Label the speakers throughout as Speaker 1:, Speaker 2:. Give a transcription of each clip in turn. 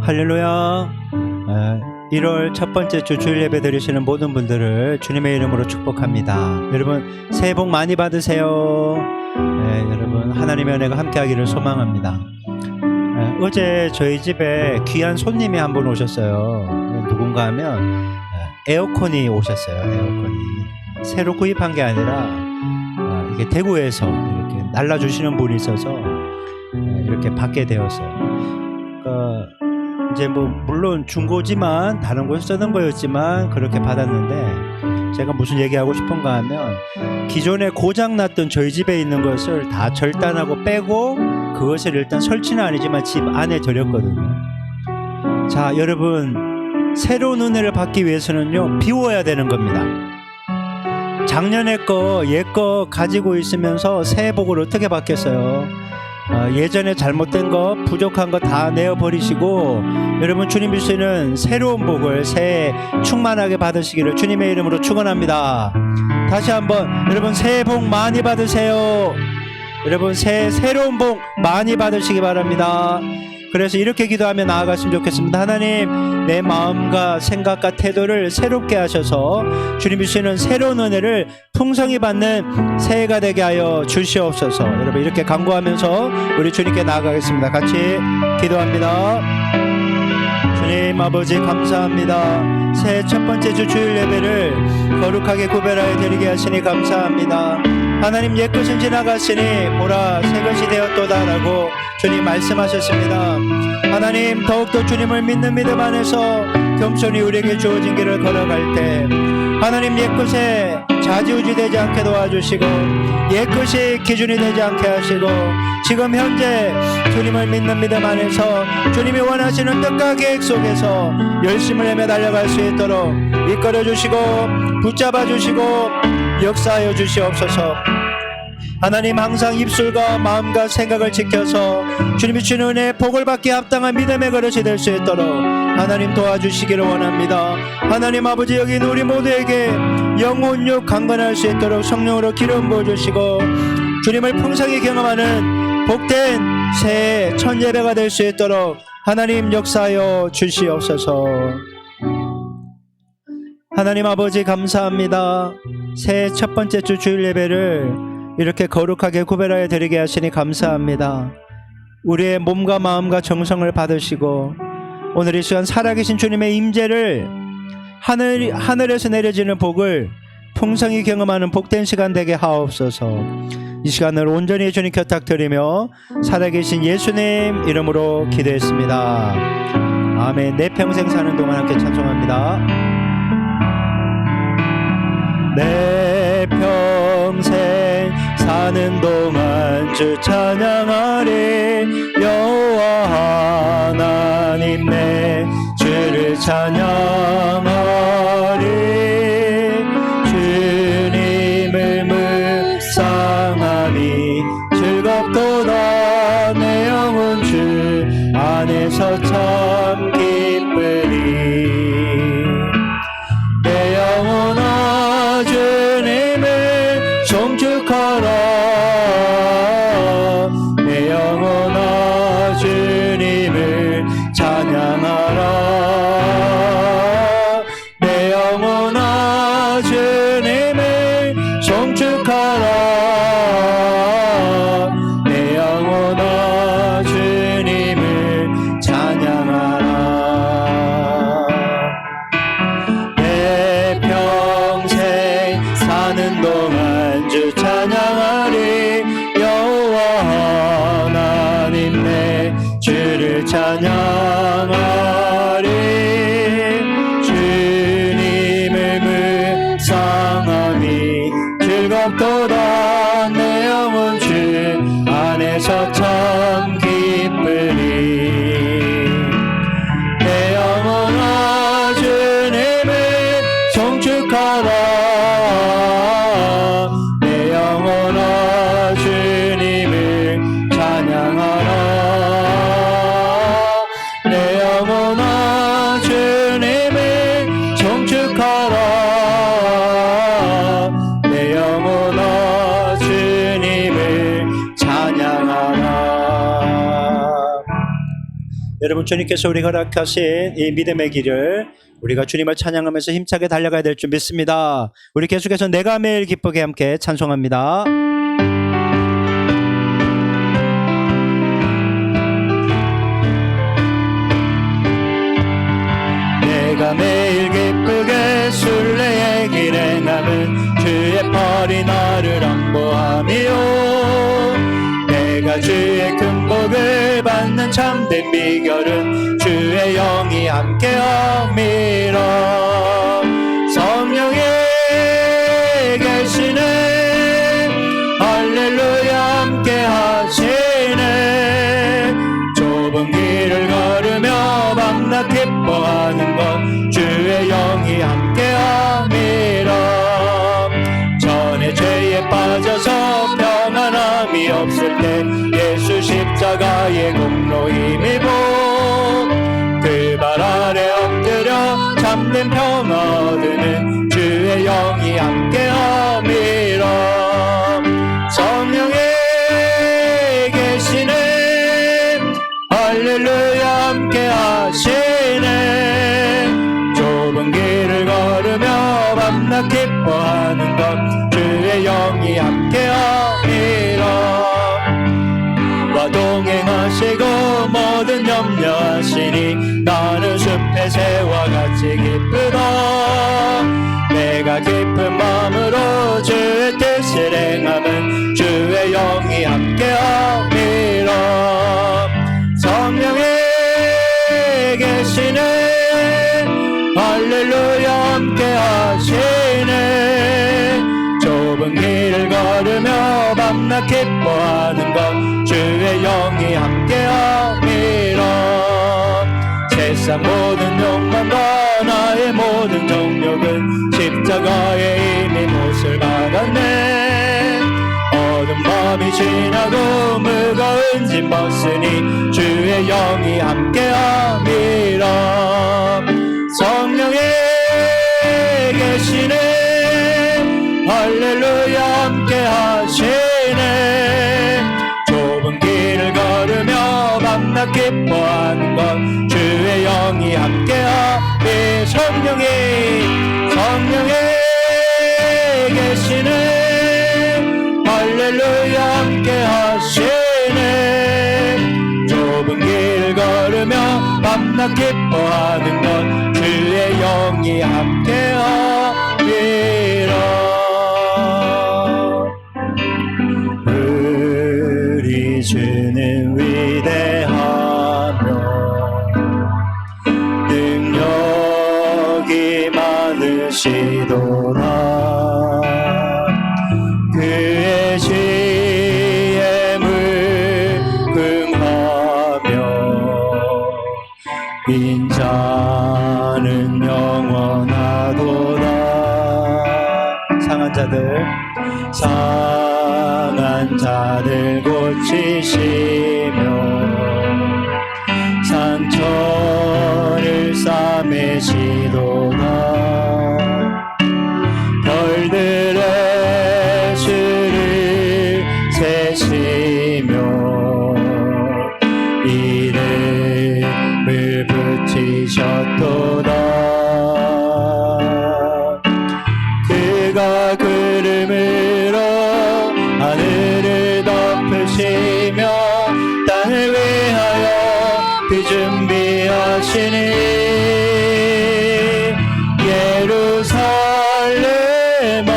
Speaker 1: 할렐루야. 1월 첫 번째 주 주일 예배 드리시는 모든 분들을 주님의 이름으로 축복합니다. 여러분 새해 복 많이 받으세요. 여러분 하나님의 은혜가 함께하기를 소망합니다. 어제 저희 집에 귀한 손님이 한 분 오셨어요. 누군가 하면 에어컨이 오셨어요. 에어컨이 새로 구입한 게 아니라 이게 대구에서 이렇게 날라주시는 분이 있어서 이렇게 받게 되었어요. 이제 물론 중고지만 다른 곳에서 쓰는 거였지만 그렇게 받았는데, 제가 무슨 얘기하고 싶은가 하면 기존에 고장났던 저희 집에 있는 것을 다 절단하고 빼고 그것을 일단 설치는 아니지만 집 안에 들였거든요. 자, 여러분 새로운 은혜를 받기 위해서는요, 비워야 되는 겁니다. 작년에 거 옛 거 가지고 있으면서 새해 복을 어떻게 받겠어요? 예전에 잘못된 거 부족한 거 다 내어버리시고 여러분 주님 주시는 새로운 복을 새해 충만하게 받으시기를 주님의 이름으로 축원합니다. 다시 한번 여러분 새해 복 많이 받으세요. 여러분 새로운 복 많이 받으시기 바랍니다. 그래서 이렇게 기도하며 나아갔으면 좋겠습니다. 하나님, 내 마음과 생각과 태도를 새롭게 하셔서 주님 주시는 새로운 은혜를 풍성히 받는 새해가 되게 하여 주시옵소서. 여러분 이렇게 간구하면서 우리 주님께 나아가겠습니다. 같이 기도합니다. 주님 아버지 감사합니다. 새해 첫 번째 주 주일 예배를 거룩하게 구별하여 드리게 하시니 감사합니다. 하나님, 옛것은 지나갔으니 보라 새것이 되었도다라고 주님 말씀하셨습니다. 하나님, 더욱더 주님을 믿는 믿음 안에서 겸손히 우리에게 주어진 길을 걸어갈 때 하나님, 옛것에 좌지우지 되지 않게 도와주시고 옛것이 기준이 되지 않게 하시고 지금 현재 주님을 믿는 믿음 안에서 주님이 원하시는 뜻과 계획 속에서 열심을 내며 달려갈 수 있도록 이끌어 주시고 붙잡아 주시고 역사하여 주시옵소서. 하나님, 항상 입술과 마음과 생각을 지켜서 주님이 주는 은혜의 복을 받기 합당한 믿음의 그릇이 될 수 있도록 하나님 도와주시기를 원합니다. 하나님 아버지, 여기 있는 우리 모두에게 영혼육 강건할 수 있도록 성령으로 기름 부어주시고 주님을 풍성히 경험하는 복된 새해 첫 예배가 될 수 있도록 하나님 역사하여 주시옵소서. 하나님 아버지 감사합니다. 새해 첫 번째 주 주일 예배를 이렇게 거룩하게 구별하여 드리게 하시니 감사합니다. 우리의 몸과 마음과 정성을 받으시고 오늘 이 시간 살아계신 주님의 임재를 하늘에서 내려지는 복을 풍성히 경험하는 복된 시간 되게 하옵소서. 이 시간을 온전히 주님 곁탁드리며 살아계신 예수님 이름으로 기도했습니다. 아멘. 내 평생 사는 동안 함께 찬송합니다. 내 평생 사는 동안 주 찬양하리. 여호와 하나님 내 주를 찬양하리. 주님을 묵상하니 즐겁도다. 내 영혼 주 안에서 참 기쁘리. 내 영혼아 주님을 송축하라. 내 영혼아 주님을 찬양하라. 내 영혼아 주님을 송축하라. 내 영혼아 주님을 찬양하라. 내 평생 사는 동안 주 찬양하리. 여호와 하나님 내 주를 찬양하리. 주님을 묵상하니 즐겁도다. 내 영혼 주 안에서 참 기쁘리. 내 영혼아 주님을 송축하라. 내 영혼아 주님을 찬양하라. 주님께서 우리가 허락하신 이 믿음의 길을 우리가 주님을 찬양하면서 힘차게 달려가야 될 줄 믿습니다. 우리 계속해서 내가 매일 기쁘게 함께 찬송합니다. 내가 매일 기쁘게 순례의 길 행함은 주의 팔이 나를 안보함이요 내가 주의 큰 복을 받는 참된 비결은 주의 영이 함께함이라 성령이 계시네 할렐루야 함께하시네 좁은 길을 걸으며 밤낮 기뻐하는 것 주의 영이 함께함이라 전에 죄에 빠져서 평안함이 없을 때 예수 십자가의 공로 힘입어 그 발 아래 엎드려 참된 평화 얻으는 주의 영이 함께함이라 성령이 계시네 할렐루야 함께하시네 좁은 길을 걸으며 밤낮 기뻐하는 것 주의 영이 함께함이라 동행하시고 모든 염려하시니 나는 숲의 새와 같이 기쁘다 내가 깊은 마음으로 주의 뜻을 행함은 주의 영이 함께함이라 성령이 계시네 할렐루야 함께하시네 좁은 길을 걸으며 밤낮 기뻐하는 것 주의 영이 함께함이라 세상 모든 욕망과 나의 모든 정욕은 십자가에 이미 못을 박았네 어두운 밤이 지나고 무거운 짐 벗으니 주의 영이 함께함이라 성령이 계시네 할렐루야 함께하시네 좁은 길을 걸으며 밤낮 기뻐하는 것 주의 영이 함께하니 성령이 계시네 할렐루야 함께하시네 좁은 길 걸으며 밤낮 기뻐하는 것 주의 영이 함께하니라 우리 주는 위대하며 능력이 많으시도다 그의 지혜물 긍하며 인자는 영원하도다 상한 자들 고치시며 상처를 싸매시도다 별들의 수를 세시며 이름을 붙이셨도다 그가 구름으로 하늘을 덮으시며 땅을 위하여 비 준비하시니 예루살렘아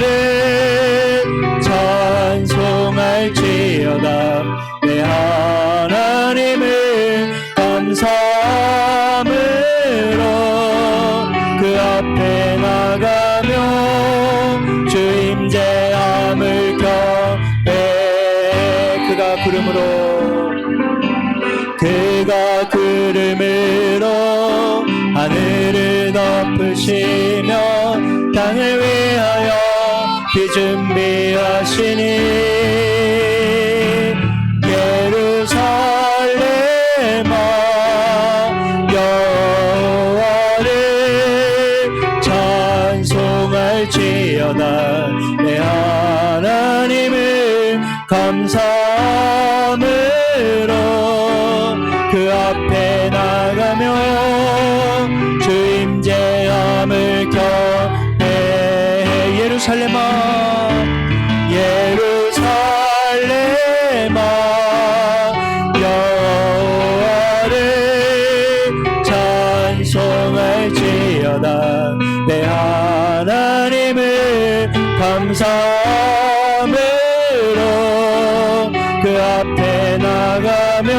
Speaker 1: 여호와를 찬송할지어다 내 하나님을 감사함으로 그 앞에 나가며 주 임재함을 경배 그가 구름으로 하늘을 덮으시며 땅을 위하여 비 준비하시니 예루살렘아 여호와를 찬송할지어다 내 하나님을 감사함으로 여호와를 찬송할지어다. 내 하나님을 감사함으로 그 앞에 나가며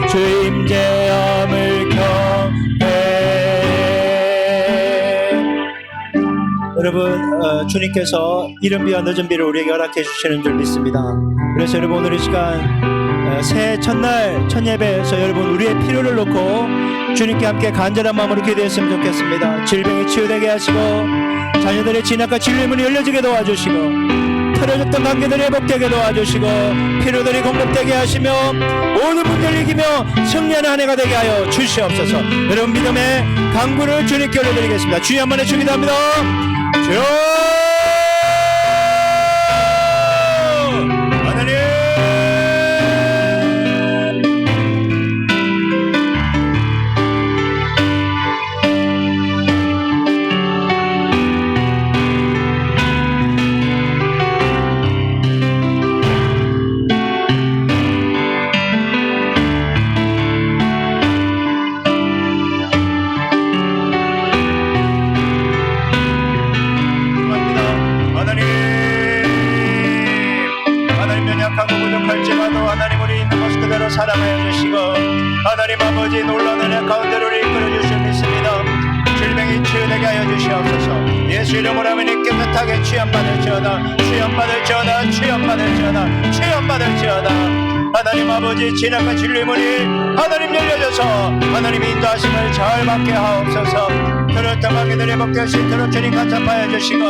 Speaker 1: 주 임재함을 경배해. 여러분, 주님께서 이른 비와 늦은 비를 우리에게 허락해 주시는 줄 믿습니다. 그래서 여러분, 오늘 이 시간 새해 첫날 첫 예배에서 여러분 우리의 필요를 놓고 주님께 함께 간절한 마음으로 기도했으면 좋겠습니다. 질병이 치유되게 하시고 자녀들의 진학과 진리의 문이 열려지게 도와주시고 틀어졌던 관계들이 회복되게 도와주시고 필요들이 공급되게 하시며 모든 문제를 이기며 승리하는 한 해가 되게 하여 주시옵소서. 여러분 믿음의 강구를 주님께 올려드리겠습니다. 주여 한 번에 기도합니다. 주여 하나님 사랑하여 주시고 하나님 아버지 놀라운 은혜 가운데로 이끌어 주실 믿습니다. 질병이 치유되게 하여 주시옵소서. 예수 이름으로 하면 깨끗하게 취함받을지어다. 취함받을지어다. 취함받을지어다. 취함받을지어다. 하나님 아버지 진학과 진리의 문이 하나님 열려져서 하나님의 인도하심을 잘 받게 하옵소서. 들었던 관계들이 회복되신 들어 주님 간섭하여 주시고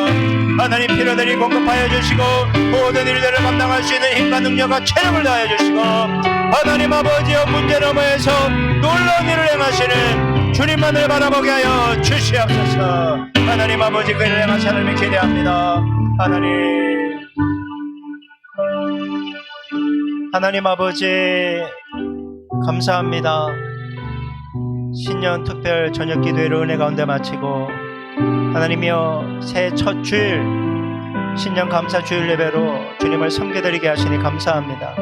Speaker 1: 하나님 필요들이 공급하여 주시고 모든 일들을 감당할 수 있는 힘과 능력과 체력을 다하여 주시고 하나님 아버지여 문제 너머에서 놀라운 일을 행하시는 주님만을 바라보게 하여 주시옵소서. 하나님 아버지 그 일을 행하시 하나님을 기대합니다. 하나님 아버지 감사합니다. 신년 특별 저녁 기도회를 은혜 가운데 마치고 하나님이여 새해 첫 주일 신년 감사 주일 예배로 주님을 섬겨드리게 하시니 감사합니다.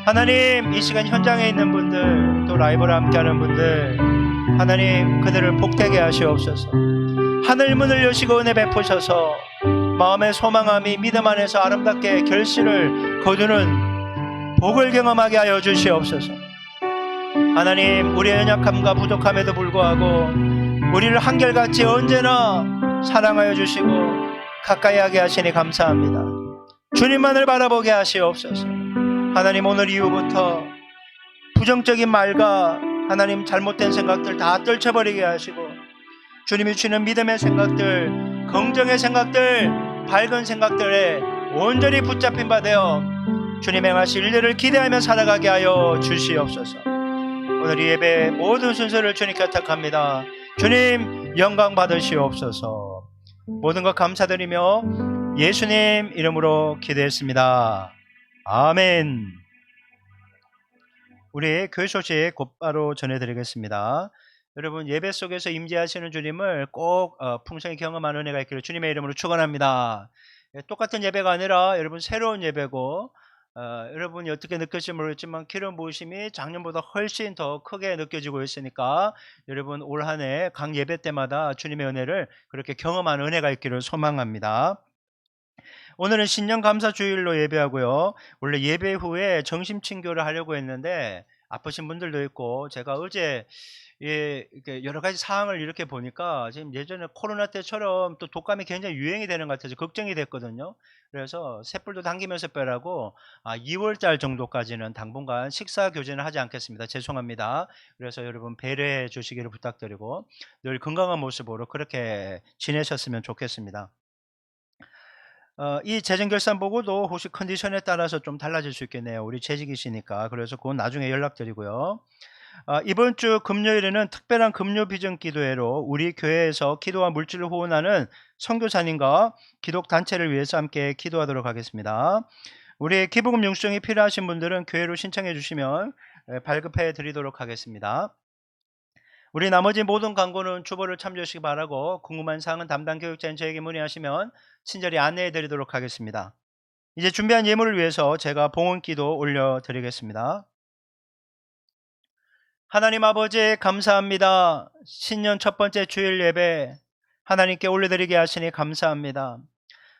Speaker 1: 하나님 이 시간 현장에 있는 분들 또 라이브로 함께하는 분들 하나님 그들을 복되게 하시옵소서. 하늘문을 여시고 은혜 베푸셔서 마음의 소망함이 믿음 안에서 아름답게 결실을 거두는 복을 경험하게 하여 주시옵소서. 하나님 우리의 연약함과 부족함에도 불구하고 우리를 한결같이 언제나 사랑하여 주시고 가까이 하게 하시니 감사합니다. 주님만을 바라보게 하시옵소서. 하나님 오늘 이후부터 부정적인 말과 하나님 잘못된 생각들 다 떨쳐버리게 하시고 주님이 주는 믿음의 생각들 긍정의 생각들 밝은 생각들에 온전히 붙잡힌 바 되어 주님 행하실 일들을 기대하며 살아가게 하여 주시옵소서. 오늘 이 예배 모든 순서를 주님께 부탁합니다. 주님 영광 받으시옵소서. 모든 것 감사드리며 예수님 이름으로 기도했습니다. 아멘. 우리 교회 소식 곧바로 전해드리겠습니다. 여러분 여러분 예배 속에서 임재하시는 주님을 꼭 풍성히 경험하는 은혜가 있기를 주님의 이름으로 축원합니다. 똑같은 예배가 아니라 여러분 새로운 예배고 여러분이 어떻게 느낄지 모르겠지만 기름 부으심이 작년보다 훨씬 더 크게 느껴지고 있으니까 여러분 올 한 해 각 예배 때마다 주님의 은혜를 그렇게 경험하는 은혜가 있기를 소망합니다. 오늘은 신년 감사 주일로 예배하고요. 원래 예배 후에 점심 친교를 하려고 했는데 아프신 분들도 있고 제가 어제 이렇게 여러 가지 사항을 이렇게 보니까 지금 예전에 코로나 때처럼 또 독감이 굉장히 유행이 되는 것 같아서 걱정이 됐거든요. 그래서 셋불도 당기면서 빼라고 2월달 정도까지는 당분간 식사 교제는 하지 않겠습니다. 죄송합니다. 그래서 여러분 배려해 주시기를 부탁드리고 늘 건강한 모습으로 그렇게 지내셨으면 좋겠습니다. 이 재정결산보고도 혹시 컨디션에 따라서 좀 달라질 수 있겠네요. 우리 재직이시니까. 그래서 그건 나중에 연락드리고요. 이번 주 금요일에는 특별한 금요 비전 기도회로 우리 교회에서 기도와 물질을 후원하는 선교사님과 기독 단체를 위해서 함께 기도하도록 하겠습니다. 우리 기부금 융수증이 필요하신 분들은 교회로 신청해 주시면 발급해 드리도록 하겠습니다. 우리 나머지 모든 광고는 주보를 참조해 주시기 바라고 궁금한 사항은 담당 교육자인 저에게 문의하시면 친절히 안내해 드리도록 하겠습니다. 이제 준비한 예물을 위해서 제가 봉헌기도 올려드리겠습니다. 하나님 아버지 감사합니다. 신년 첫 번째 주일 예배 하나님께 올려드리게 하시니 감사합니다.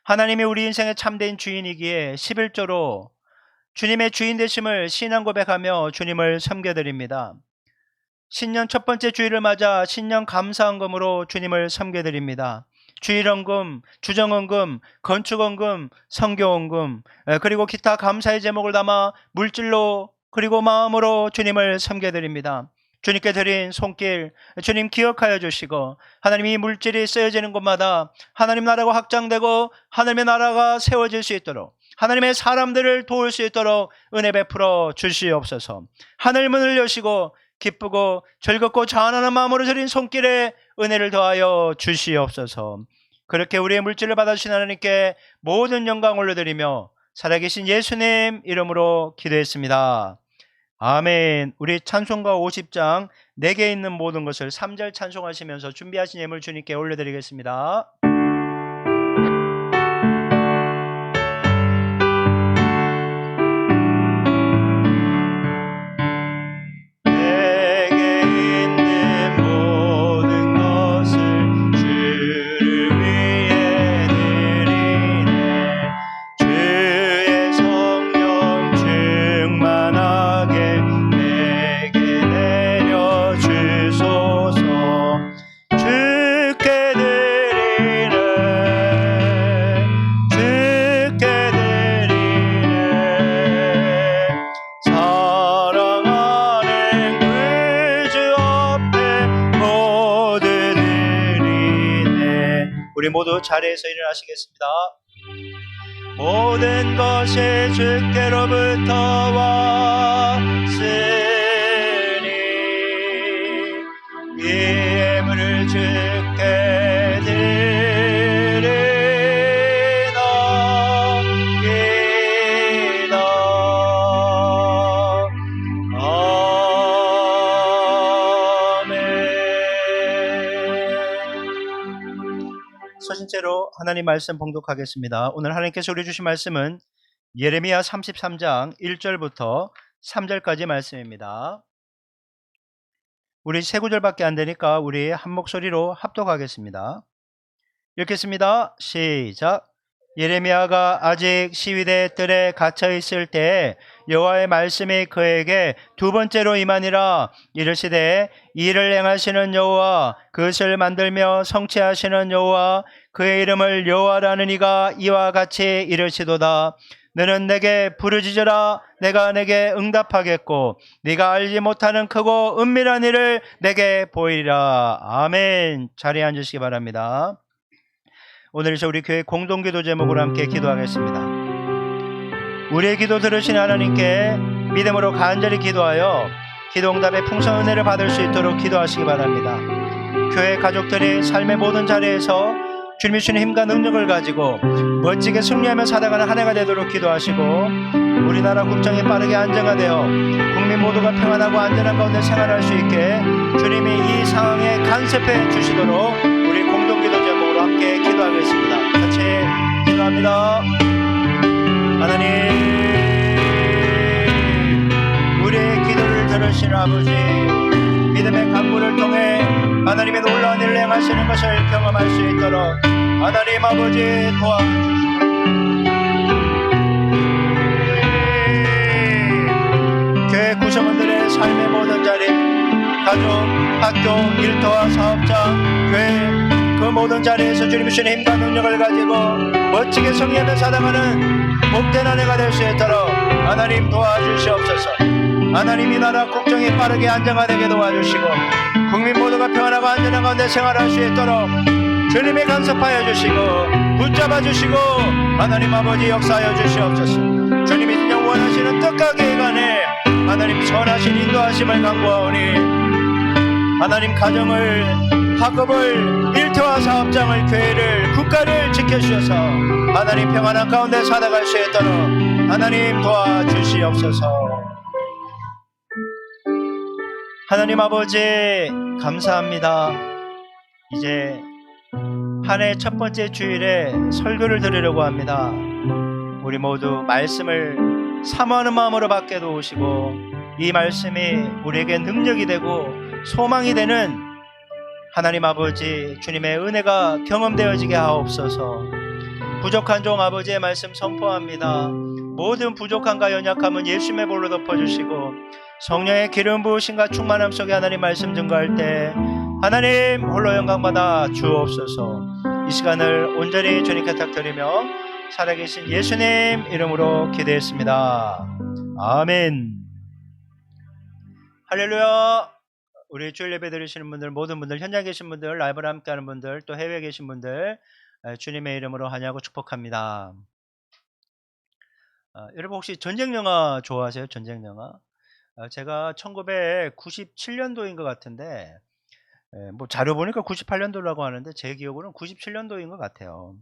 Speaker 1: 하나님이 우리 인생의 참된 주인이기에 11조로 주님의 주인 되심을 신앙 고백하며 주님을 섬겨드립니다. 신년 첫 번째 주일을 맞아 신년 감사헌금으로 주님을 섬겨드립니다. 주일헌금, 주정헌금, 건축헌금, 성교헌금, 그리고 기타 감사의 제목을 담아 물질로 그리고 마음으로 주님을 섬겨드립니다. 주님께 드린 손길 주님 기억하여 주시고 하나님이 물질이 쓰여지는 곳마다 하나님 나라가 확장되고 하나님의 나라가 세워질 수 있도록 하나님의 사람들을 도울 수 있도록 은혜 베풀어 주시옵소서. 하늘문을 여시고 기쁘고 즐겁고 자원하는 마음으로 드린 손길에 은혜를 더하여 주시옵소서. 그렇게 우리의 물질을 받아주신 하나님께 모든 영광 올려드리며 살아계신 예수님 이름으로 기도했습니다. 아멘. 우리 찬송가 50장 내게 있는 모든 것을 3절 찬송하시면서 준비하신 예물 주님께 올려드리겠습니다. 우리 모두 자리에서 일어나시겠습니다. 모든 것이 주께로부터 왔으니 이 예물을 주께 드리나이다. 서신체로 하나님 말씀 봉독하겠습니다. 오늘 하나님께서 우리 주신 말씀은 예레미야 33장 1절부터 3절까지 말씀입니다. 우리 세 구절밖에 안 되니까 우리 한 목소리로 합독하겠습니다. 읽겠습니다. 시작. 예레미야가 아직 시위대 뜰에 갇혀 있을 때 여호와의 말씀이 그에게 두 번째로 임하니라. 이르시되 이를 행하시는 여호와 그것을 만들며 성취하시는 여호와 그의 이름을 여호와라는 이가 이와 같이 이르시도다. 너는 내게 부르짖으라. 내가 내게 응답하겠고 네가 알지 못하는 크고 은밀한 일을 내게 보이리라. 아멘. 자리에 앉으시기 바랍니다. 오늘 우리 교회 공동기도 제목으로 함께 기도하겠습니다. 우리의 기도 들으신 하나님께 믿음으로 간절히 기도하여 기도응답의 풍성한 은혜를 받을 수 있도록 기도하시기 바랍니다. 교회 가족들이 삶의 모든 자리에서 주님이 주신 힘과 능력을 가지고 멋지게 승리하며 살아가는 한 해가 되도록 기도하시고 우리나라 국정이 빠르게 안정화되어 국민 모두가 평안하고 안전한 가운데 생활할 수 있게 주님이 이 상황에 간섭해 주시도록 우리 공동기도 제목으로 함께 기도하겠습니다. 같이 기도합니다. 하나님, 우리의 기도를 들으시는 아버지, 믿음의 간구를 통해 하나님의 놀라운 일을 행하시는 것을 경험할 수 있도록 하나님 아버지 도와주시옵소서. 교회 구성원들의 삶의 모든 자리, 가족, 학교, 일터와 사업장, 교회 그 모든 자리에서 주님이 주신 힘과 능력을 가지고 멋지게 승리하며 살아가는 복된 한 해가 될 수 있도록 하나님 도와주시옵소서. 하나님 이 나라 국정이 빠르게 안정화되게 도와주시고 국민 모두가 평안하고 안전한 가운데 생활할 수 있도록 주님이 간섭하여 주시고 붙잡아 주시고 하나님 아버지 역사하여 주시옵소서. 주님이 진정 원하시는 뜻과 계획 안에 하나님 선하신 인도하심을 간구하오니 하나님 가정을 학업을 일터와 사업장을 교회를 국가를 지켜주셔서 하나님 평안한 가운데 살아갈 수 있도록 하나님 도와주시옵소서. 하나님 아버지 감사합니다. 이제 한 해 첫 번째 주일에 설교를 드리려고 합니다. 우리 모두 말씀을 사모하는 마음으로 받게 도우시고 이 말씀이 우리에게 능력이 되고 소망이 되는 하나님 아버지 주님의 은혜가 경험되어지게 하옵소서. 부족한 종 아버지의 말씀 선포합니다. 모든 부족함과 연약함은 예수님의 볼로 덮어주시고 성령의 기름 부으심과 충만함 속에 하나님 말씀 증거할 때 하나님 홀로 영광받아 주옵소서. 이 시간을 온전히 주님께 탁드리며 살아계신 예수님 이름으로 기도했습니다. 아멘. 할렐루야. 우리 주일 예배 드리시는 분들, 모든 분들, 현장 계신 분들, 라이브로 함께하는 분들, 또 해외에 계신 분들 주님의 이름으로 환영하고 축복합니다. 여러분 혹시 전쟁 영화 좋아하세요? 전쟁 영화? 제가 1997년도인 것 같은데 뭐 자료 보니까 98년도라고 하는데 제 기억으로는 97년도인 것 같아요.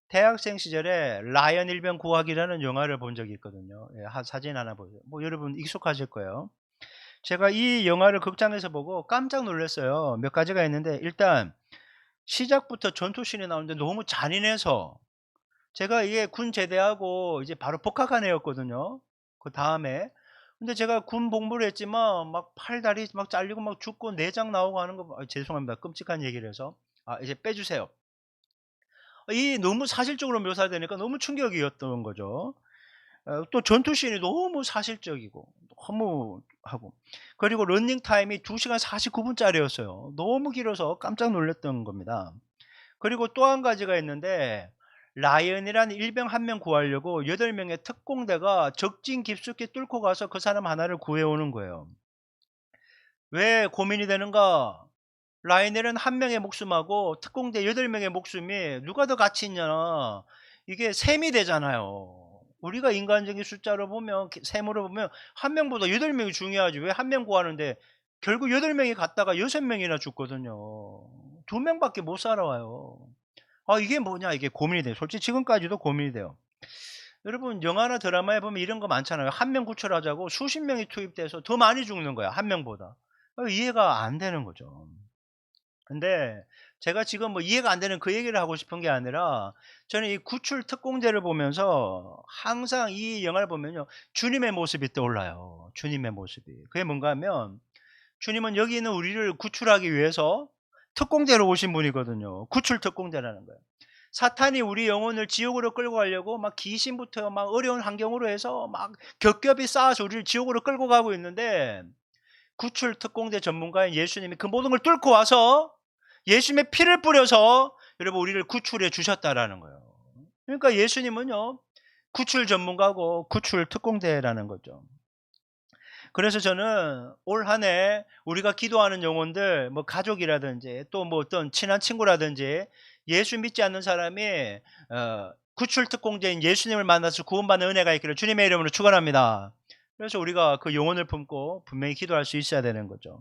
Speaker 1: 대학생 시절에 라이언 일병 구하기라는 영화를 본 적이 있거든요. 사진 하나 보세요. 뭐 여러분 익숙하실 거예요. 제가 이 영화를 극장에서 보고 깜짝 놀랐어요. 몇 가지가 있는데 일단 시작부터 전투씬이 나오는데 너무 잔인해서 제가 이게 군 제대하고 이제 바로 복학한 애였거든요. 그 다음에 근데 제가 군 복무를 했지만 막 팔다리 막 잘리고 막 죽고 내장 나오고 하는 거 죄송합니다. 끔찍한 얘기를 해서 이제 빼주세요. 이 너무 사실적으로 묘사되니까 너무 충격이었던 거죠. 또 전투씬이 너무 사실적이고 너무 하고 그리고 러닝 타임이 2시간 49분짜리였어요. 너무 길어서 깜짝 놀랐던 겁니다. 그리고 또 한 가지가 있는데 라이언이라는 일병 한 명 구하려고 8명의 특공대가 적진 깊숙이 뚫고 가서 그 사람 하나를 구해오는 거예요. 왜 고민이 되는가? 라이언은 한 명의 목숨하고 특공대 8명의 목숨이 누가 더 가치 있냐? 이게 셈이 되잖아요. 우리가 인간적인 숫자로 보면 셈으로 보면 한 명보다 8명이 중요하지. 왜 한 명 구하는데 결국 8명이 갔다가 6명이나 죽거든요. 2명밖에 못 살아와요. 이게 뭐냐 이게 고민이 돼요. 솔직히 지금까지도 고민이 돼요. 여러분 영화나 드라마에 보면 이런 거 많잖아요. 한 명 구출하자고 수십 명이 투입돼서 더 많이 죽는 거야. 한 명보다. 이해가 안 되는 거죠. 근데 제가 지금 뭐 이해가 안 되는 그 얘기를 하고 싶은 게 아니라 저는 이 구출 특공대를 보면서 항상 이 영화를 보면요. 주님의 모습이 떠올라요. 주님의 모습이. 그게 뭔가 하면 주님은 여기 있는 우리를 구출하기 위해서 특공대로 오신 분이거든요. 구출 특공대라는 거예요. 사탄이 우리 영혼을 지옥으로 끌고 가려고 막 귀신부터 막 어려운 환경으로 해서 막 겹겹이 쌓아서 우리를 지옥으로 끌고 가고 있는데 구출 특공대 전문가인 예수님이 그 모든 걸 뚫고 와서 예수님의 피를 뿌려서 여러분 우리를 구출해 주셨다라는 거예요. 그러니까 예수님은요 구출 전문가고 구출 특공대라는 거죠. 그래서 저는 올 한 해 우리가 기도하는 영혼들 뭐 가족이라든지 또 뭐 어떤 친한 친구라든지 예수 믿지 않는 사람이 구출 특공대인 예수님을 만나서 구원받는 은혜가 있기를 주님의 이름으로 축원합니다. 그래서 우리가 그 영혼을 품고 분명히 기도할 수 있어야 되는 거죠.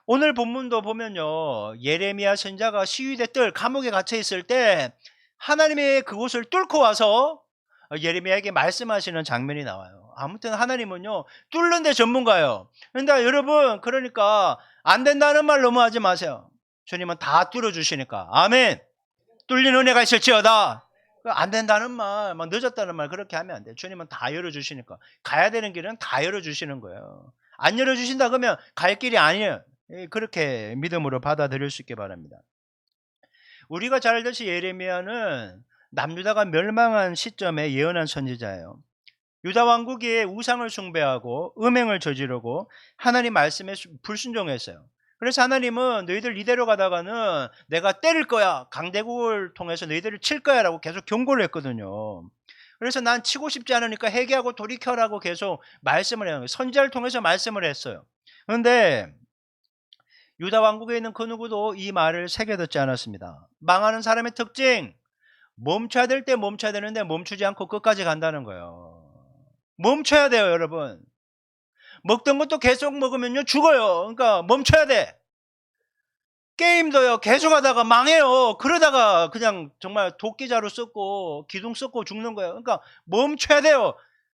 Speaker 1: 오늘 본문도 보면요. 예레미야 선지자가 시위대 뜰 감옥에 갇혀 있을 때 하나님의 그곳을 뚫고 와서 예레미야에게 말씀하시는 장면이 나와요. 아무튼 하나님은요. 뚫는 데 전문가예요. 그러니까 여러분 그러니까 안 된다는 말 너무 하지 마세요. 주님은 다 뚫어주시니까. 아멘. 뚫린 은혜가 있을지어다. 안 된다는 말, 막 늦었다는 말 그렇게 하면 안 돼요. 주님은 다 열어주시니까. 가야 되는 길은 다 열어주시는 거예요. 안 열어주신다 그러면 갈 길이 아니에요. 그렇게 믿음으로 받아들일 수 있게 바랍니다. 우리가 잘 알듯이 예레미야는 남유다가 멸망한 시점에 예언한 선지자예요. 유다 왕국이 우상을 숭배하고 음행을 저지르고 하나님 말씀에 불순종했어요. 그래서 하나님은 너희들 이대로 가다가는 내가 때릴 거야. 강대국을 통해서 너희들을 칠 거야 라고 계속 경고를 했거든요. 그래서 난 치고 싶지 않으니까 회개하고 돌이켜라고 계속 말씀을 해요. 선지자를 통해서 말씀을 했어요. 그런데 유다 왕국에 있는 그 누구도 이 말을 새겨듣지 않았습니다. 망하는 사람의 특징, 멈춰야 될 때 멈춰야 되는데 멈추지 않고 끝까지 간다는 거예요. 멈춰야 돼요, 여러분. 먹던 것도 계속 먹으면요 죽어요. 그러니까 멈춰야 돼. 게임도요 계속 하다가 망해요. 그러다가 그냥 정말 도끼자루 썼고 기둥 썼고 죽는 거예요. 그러니까 멈춰야 돼요.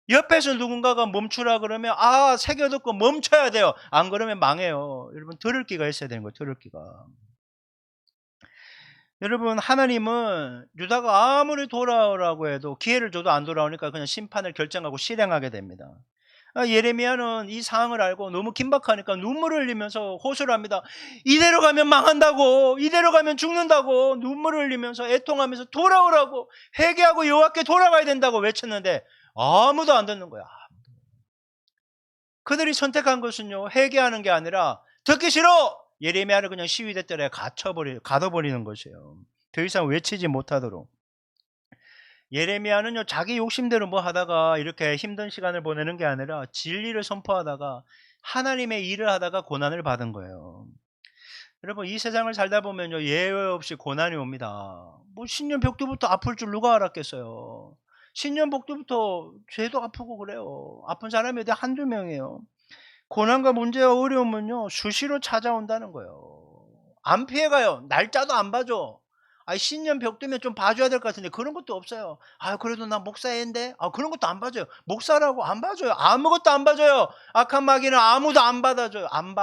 Speaker 1: 옆에서 누군가가 멈추라 그러면 새겨 듣고 멈춰야 돼요. 안 그러면 망해요. 여러분 들을 기가 있어야 되는 거예요. 들을 기가. 여러분 하나님은 유다가 아무리 돌아오라고 해도 기회를 줘도 안 돌아오니까 그냥 심판을 결정하고 실행하게 됩니다. 예레미야는 이 상황을 알고 너무 긴박하니까 눈물을 흘리면서 호소를 합니다. 이대로 가면 망한다고, 이대로 가면 죽는다고 눈물을 흘리면서 애통하면서 돌아오라고, 회개하고 여호와께 돌아가야 된다고 외쳤는데 아무도 안 듣는 거야. 그들이 선택한 것은요, 회개하는 게 아니라 듣기 싫어! 예레미야를 그냥 시위대들에 가둬버리는 것이에요. 더 이상 외치지 못하도록. 예레미야는요, 자기 욕심대로 뭐 하다가 이렇게 힘든 시간을 보내는 게 아니라 진리를 선포하다가 하나님의 일을 하다가 고난을 받은 거예요. 여러분, 이 세상을 살다 보면요, 예외 없이 고난이 옵니다. 뭐 신년벽두부터 아플 줄 누가 알았겠어요. 신년복두부터 죄도 아프고 그래요. 아픈 사람이 어디 한두 명이에요. 고난과 문제와 어려움은요, 수시로 찾아온다는 거예요. 안 피해가요. 날짜도 안 봐줘. 신년 벽두면 좀 봐줘야 될 것 같은데 그런 것도 없어요. 그래도 나 목사인데 그런 것도 안 봐줘요. 목사라고 안 봐줘요. 아무것도 안 봐줘요. 악한 마귀는 아무도 안 받아줘요. 안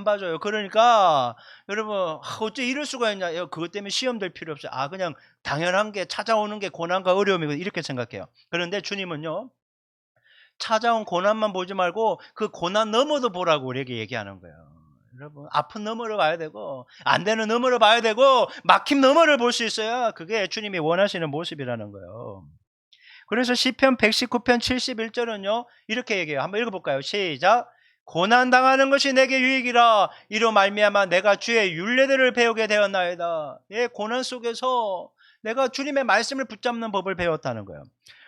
Speaker 1: 봐줘요. 그러니까 여러분, 어째 이럴 수가 있냐. 그것 때문에 시험 될 필요 없어요. 그냥 당연한 게 찾아오는 게 고난과 어려움이고 이렇게 생각해요. 그런데 주님은요, 찾아온 고난만 보지 말고 그 고난 너머도 보라고 우리에게 얘기하는 거예요. 여러분, 아픈 너머를 봐야 되고 안 되는 너머를 봐야 되고 막힘 너머를 볼 수 있어야 그게 주님이 원하시는 모습이라는 거예요. 그래서 시편 119편 71절은요 이렇게 얘기해요. 한번 읽어볼까요? 시작. 고난당하는 것이 내게 유익이라. 이로 말미암아 내가 주의 율례들을 배우게 되었나이다. 고난 속에서 내가 주님의 말씀을 붙잡는 법을 배웠다는 거예요.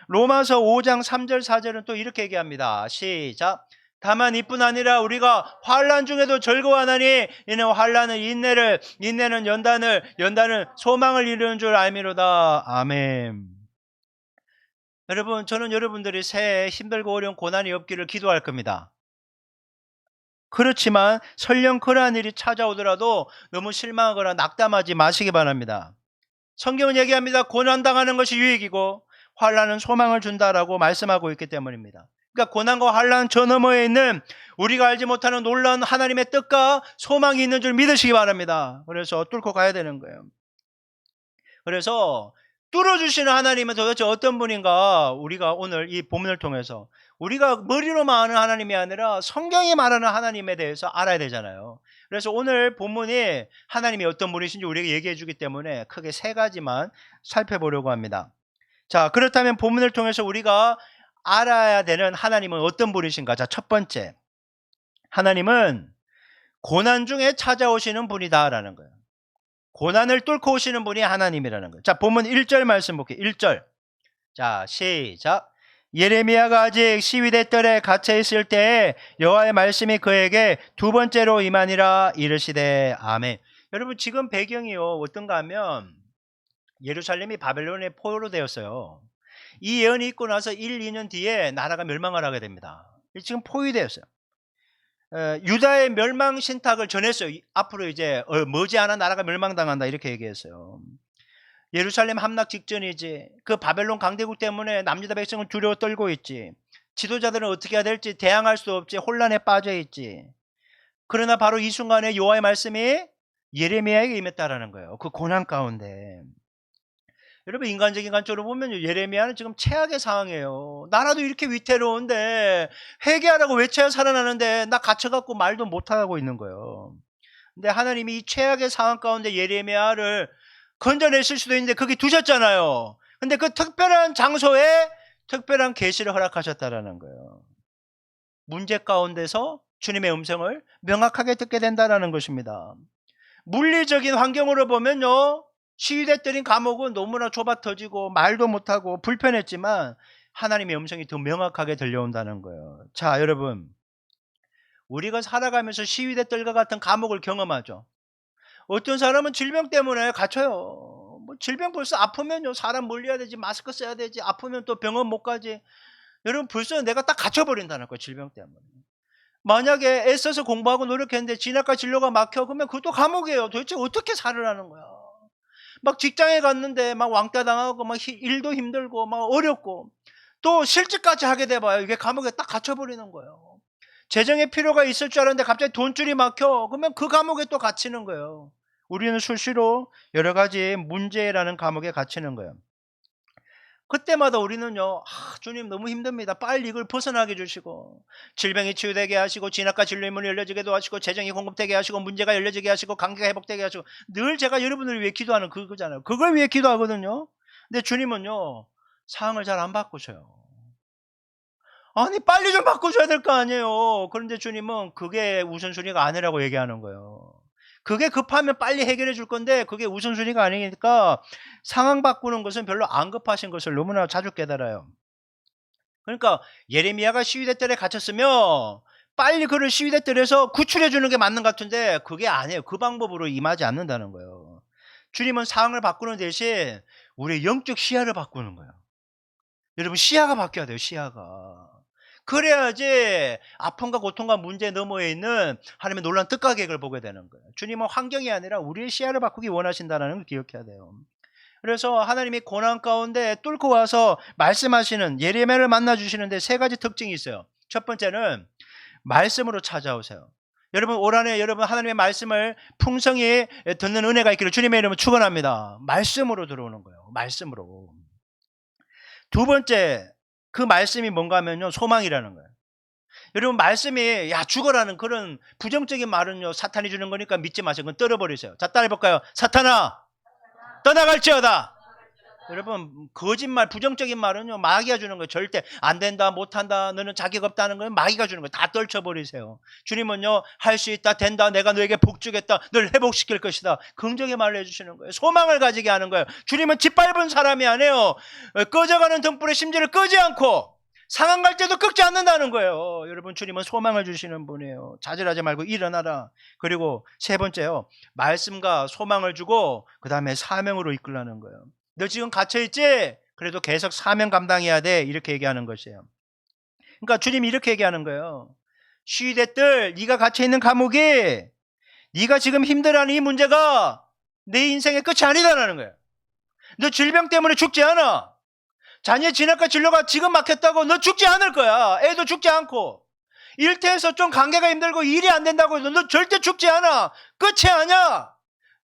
Speaker 1: 로마서 5장 3절 4절은 또 이렇게 얘기합니다. 시작. 다만 이뿐 아니라 우리가 환난 중에도 즐거워하나니 이는 환난은 인내를, 인내는 연단을, 연단은 소망을 이루는 줄 알미로다. 아멘. 여러분, 저는 여러분들이 새해 힘들고 어려운 고난이 없기를 기도할 겁니다. 그렇지만 설령 그러한 일이 찾아오더라도 너무 실망하거나 낙담하지 마시기 바랍니다. 성경은 얘기합니다. 고난당하는 것이 유익이고 환난은 소망을 준다라고 말씀하고 있기 때문입니다. 그러니까 고난과 환난 저 너머에 있는 우리가 알지 못하는 놀라운 하나님의 뜻과 소망이 있는 줄 믿으시기 바랍니다. 그래서 뚫고 가야 되는 거예요. 그래서 뚫어주시는 하나님은 도대체 어떤 분인가, 우리가 오늘 이 본문을 통해서 우리가 머리로만 아는 하나님이 아니라 성경이 말하는 하나님에 대해서 알아야 되잖아요. 그래서 오늘 본문이 하나님이 어떤 분이신지 우리에게 얘기해 주기 때문에 크게 세 가지만 살펴보려고 합니다. 자, 그렇다면 본문을 통해서 우리가 알아야 되는 하나님은 어떤 분이신가? 자, 첫 번째, 하나님은 고난 중에 찾아오시는 분이다라는 거예요. 고난을 뚫고 오시는 분이 하나님이라는 거예요. 자, 본문 1절 말씀 볼게요. 1절. 자, 시작. 예레미야가 아직 시위대 뜰에 갇혀 있을 때에 여호와의 말씀이 그에게 두 번째로 임하니라 이르시되. 아멘. 여러분, 지금 배경이요 어떤가 하면 예루살렘이 바벨론의 포로로 되었어요. 이 예언이 있고 나서 1, 2년 뒤에 나라가 멸망을 하게 됩니다. 지금 포위되었어요. 유다의 멸망 신탁을 전했어요. 앞으로 이제 머지않아 나라가 멸망당한다 이렇게 얘기했어요. 예루살렘 함락 직전이지. 그 바벨론 강대국 때문에 남유다 백성은 두려워 떨고 있지. 지도자들은 어떻게 해야 될지 대항할 수 없지. 혼란에 빠져 있지. 그러나 바로 이 순간에 여호와의 말씀이 예레미야에게 임했다라는 거예요. 그 고난 가운데. 여러분, 인간적인 관점으로 보면 예레미야는 지금 최악의 상황이에요. 나라도 이렇게 위태로운데 회개하라고 외쳐야 살아나는데 나 갇혀갖고 말도 못하고 있는 거예요. 근데 하나님이 이 최악의 상황 가운데 예레미야를 건져내실 수도 있는데 거기 두셨잖아요. 근데 그 특별한 장소에 특별한 계시를 허락하셨다라는 거예요. 문제 가운데서 주님의 음성을 명확하게 듣게 된다라는 것입니다. 물리적인 환경으로 보면요, 시위대 때린 감옥은 너무나 좁아 터지고 말도 못하고 불편했지만 하나님의 음성이 더 명확하게 들려온다는 거예요. 자, 여러분, 우리가 살아가면서 시위대 뜰과 같은 감옥을 경험하죠. 어떤 사람은 질병 때문에 갇혀요. 질병 벌써 아프면요, 사람 물려야 되지, 마스크 써야 되지, 아프면 또 병원 못 가지. 여러분, 벌써 내가 딱 갇혀버린다는 거예요, 질병 때문에. 만약에 애써서 공부하고 노력했는데 진학과 진로가 막혀, 그러면 그것도 감옥이에요. 도대체 어떻게 살으라는 거야. 막 직장에 갔는데 막 왕따 당하고 막 일도 힘들고 막 어렵고 또 실직까지 하게 돼봐요. 이게 감옥에 딱 갇혀버리는 거예요. 재정의 필요가 있을 줄 알았는데 갑자기 돈줄이 막혀. 그러면 그 감옥에 또 갇히는 거예요. 우리는 수시로 여러 가지 문제라는 감옥에 갇히는 거예요. 그때마다 우리는요, 주님 너무 힘듭니다. 빨리 이걸 벗어나게 해주시고, 질병이 치유되게 하시고, 진압과 진료의 문이 열려지게도 하시고, 재정이 공급되게 하시고, 문제가 열려지게 하시고, 관계가 회복되게 하시고, 늘 제가 여러분을 위해 기도하는 그거잖아요. 그걸 위해 기도하거든요. 근데 주님은요, 상황을 잘 안 바꾸셔요. 아니, 빨리 좀 바꾸셔야 될 거 아니에요. 그런데 주님은 그게 우선순위가 아니라고 얘기하는 거예요. 그게 급하면 빨리 해결해 줄 건데 그게 우선순위가 아니니까 상황 바꾸는 것은 별로 안 급하신 것을 너무나 자주 깨달아요. 그러니까 예레미야가 시위대 뜰에 갇혔으면 빨리 그를 시위대 뜰에서 구출해 주는 게 맞는 것 같은데 그게 아니에요. 그 방법으로 임하지 않는다는 거예요. 주님은 상황을 바꾸는 대신 우리의 영적 시야를 바꾸는 거예요. 여러분, 시야가 바뀌어야 돼요. 시야가. 그래야지 아픔과 고통과 문제 너머에 있는 하나님의 놀라운 뜻과 계획을 보게 되는 거예요. 주님은 환경이 아니라 우리의 시야를 바꾸기 원하신다는 걸 기억해야 돼요. 그래서 하나님이 고난 가운데 뚫고 와서 말씀하시는 예레미야를 만나 주시는데 세 가지 특징이 있어요. 첫 번째는 말씀으로 찾아오세요. 여러분, 올 한해 여러분 하나님의 말씀을 풍성히 듣는 은혜가 있기를 주님의 이름으로 축원합니다. 말씀으로 들어오는 거예요. 말씀으로. 두 번째, 그 말씀이 뭔가 하면요, 소망이라는 거예요. 여러분, 말씀이 야 죽어라는 그런 부정적인 말은요, 사탄이 주는 거니까 믿지 마세요. 그건 떨어버리세요. 자, 따라해볼까요? 사탄아 떠나갈지어다. 여러분, 거짓말, 부정적인 말은요, 마귀가 주는 거예요. 절대 안 된다, 못한다, 너는 자격 없다는 건 마귀가 주는 거예요. 다 떨쳐버리세요. 주님은요, 할 수 있다, 된다, 내가 너에게 복 주겠다, 널 회복시킬 것이다, 긍정의 말을 해주시는 거예요. 소망을 가지게 하는 거예요. 주님은 짓밟은 사람이 아니에요. 꺼져가는 등불의 심지를 끄지 않고 상한 갈 때도 끄지 않는다는 거예요. 여러분, 주님은 소망을 주시는 분이에요. 좌절하지 말고 일어나라. 그리고 세 번째요, 말씀과 소망을 주고 그 다음에 사명으로 이끌라는 거예요. 너 지금 갇혀있지? 그래도 계속 사명 감당해야 돼. 이렇게 얘기하는 것이에요. 그러니까 주님이 이렇게 얘기하는 거예요. 시위대들, 네가 갇혀있는 감옥이 네가 지금 힘들어하는 이 문제가 내 인생의 끝이 아니다라는 거예요. 너 질병 때문에 죽지 않아. 자녀의 진압과 진료가 지금 막혔다고 너 죽지 않을 거야. 애도 죽지 않고. 일터에서 좀 관계가 힘들고 일이 안 된다고 해도 너 절대 죽지 않아. 끝이 아니야.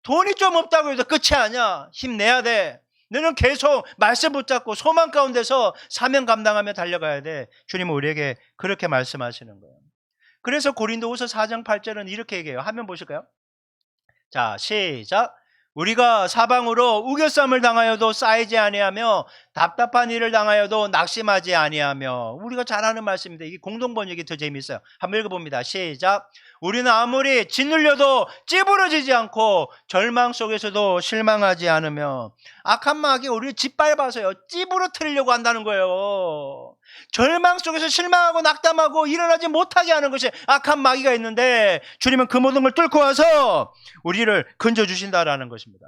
Speaker 1: 돈이 좀 없다고 해도 끝이 아니야. 힘내야 돼. 너는 계속 말씀 붙잡고 소망 가운데서 사명 감당하며 달려가야 돼. 주님은 우리에게 그렇게 말씀하시는 거예요. 그래서 고린도후서 4장 8절은 이렇게 얘기해요. 화면 보실까요? 자, 시작. 우리가 사방으로 우겨쌈을 당하여도 쌓이지 아니하며 답답한 일을 당하여도 낙심하지 아니하며. 우리가 잘 아는 말씀입니다. 이게 공동번역이 더 재미있어요. 한번 읽어봅니다. 시작. 우리는 아무리 짓눌려도 찌부러지지 않고 절망 속에서도 실망하지 않으며. 악한 마귀가 우리를 짓밟아서요, 찌부러뜨리려고 한다는 거예요. 절망 속에서 실망하고 낙담하고 일어나지 못하게 하는 것이 악한 마귀가 있는데 주님은 그 모든 걸 뚫고 와서 우리를 건져주신다라는 것입니다.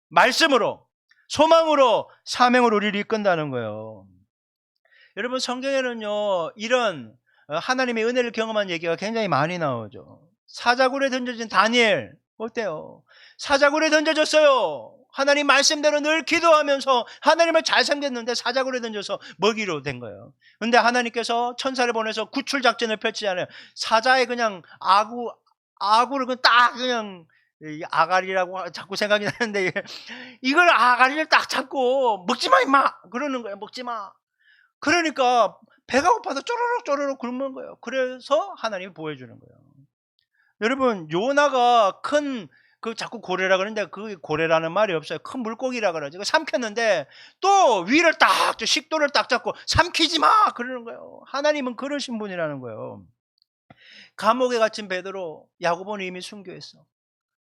Speaker 1: 말씀으로, 소망으로, 사명으로 우리를 이끈다는 거예요. 여러분, 성경에는요, 이런 하나님의 은혜를 경험한 얘기가 굉장히 많이 나오죠. 사자굴에 던져진 다니엘, 어때요? 사자굴에 던져졌어요. 하나님 말씀대로 늘 기도하면서 하나님을 잘 섬겼는데 사자굴에 던져서 먹이로 된 거예요. 근데 하나님께서 천사를 보내서 구출 작전을 펼치잖아요. 사자의 그냥 아구를 그냥 아가리라고 자꾸 생각이 나는데, 이걸 아가리를 딱 잡고 먹지 마 임마 그러는 거예요. 먹지 마. 그러니까 배가 고파서 쪼르륵 굶는 거예요. 그래서 하나님이 보여주는 거예요. 여러분, 요나가 자꾸 고래라 그러는데 그 고래라는 말이 없어요. 큰 물고기라 그러죠. 삼켰는데 또 위를 식도를 딱 잡고 삼키지 마 그러는 거예요. 하나님은 그러신 분이라는 거예요. 감옥에 갇힌 베드로, 야고보는 이미 순교했어.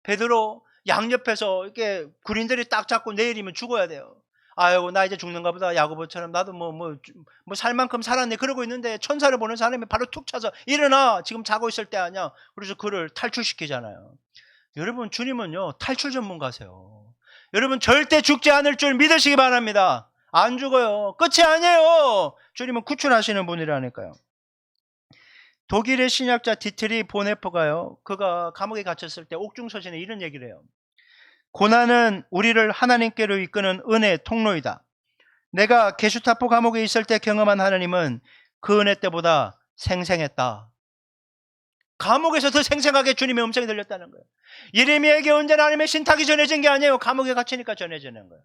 Speaker 1: 베드로 양옆에서 이렇게 군인들이 딱 잡고 내일이면 죽어야 돼요. 아이고, 나 이제 죽는가 보다. 야고보처럼 나도 뭐 살 만큼 살았네 그러고 있는데 천사를 보는 사람이 바로 툭 차서 일어나, 지금 자고 있을 때 아니야. 그래서 그를 탈출시키잖아요. 여러분, 주님은요, 탈출 전문가세요. 여러분, 절대 죽지 않을 줄 믿으시기 바랍니다. 안 죽어요. 끝이 아니에요. 주님은 구출하시는 분이라니까요. 독일의 신학자 디트리 보네퍼가요, 그가 감옥에 갇혔을 때 옥중서신에 이런 얘기를 해요. 고난은 우리를 하나님께로 이끄는 은혜의 통로이다. 내가 게슈타포 감옥에 있을 때 경험한 하나님은 그 은혜 때보다 생생했다. 감옥에서 더 생생하게 주님의 음성이 들렸다는 거예요. 예레미야에게 언제나 하나님의 신탁이 전해진 게 아니에요. 감옥에 갇히니까 전해지는 거예요.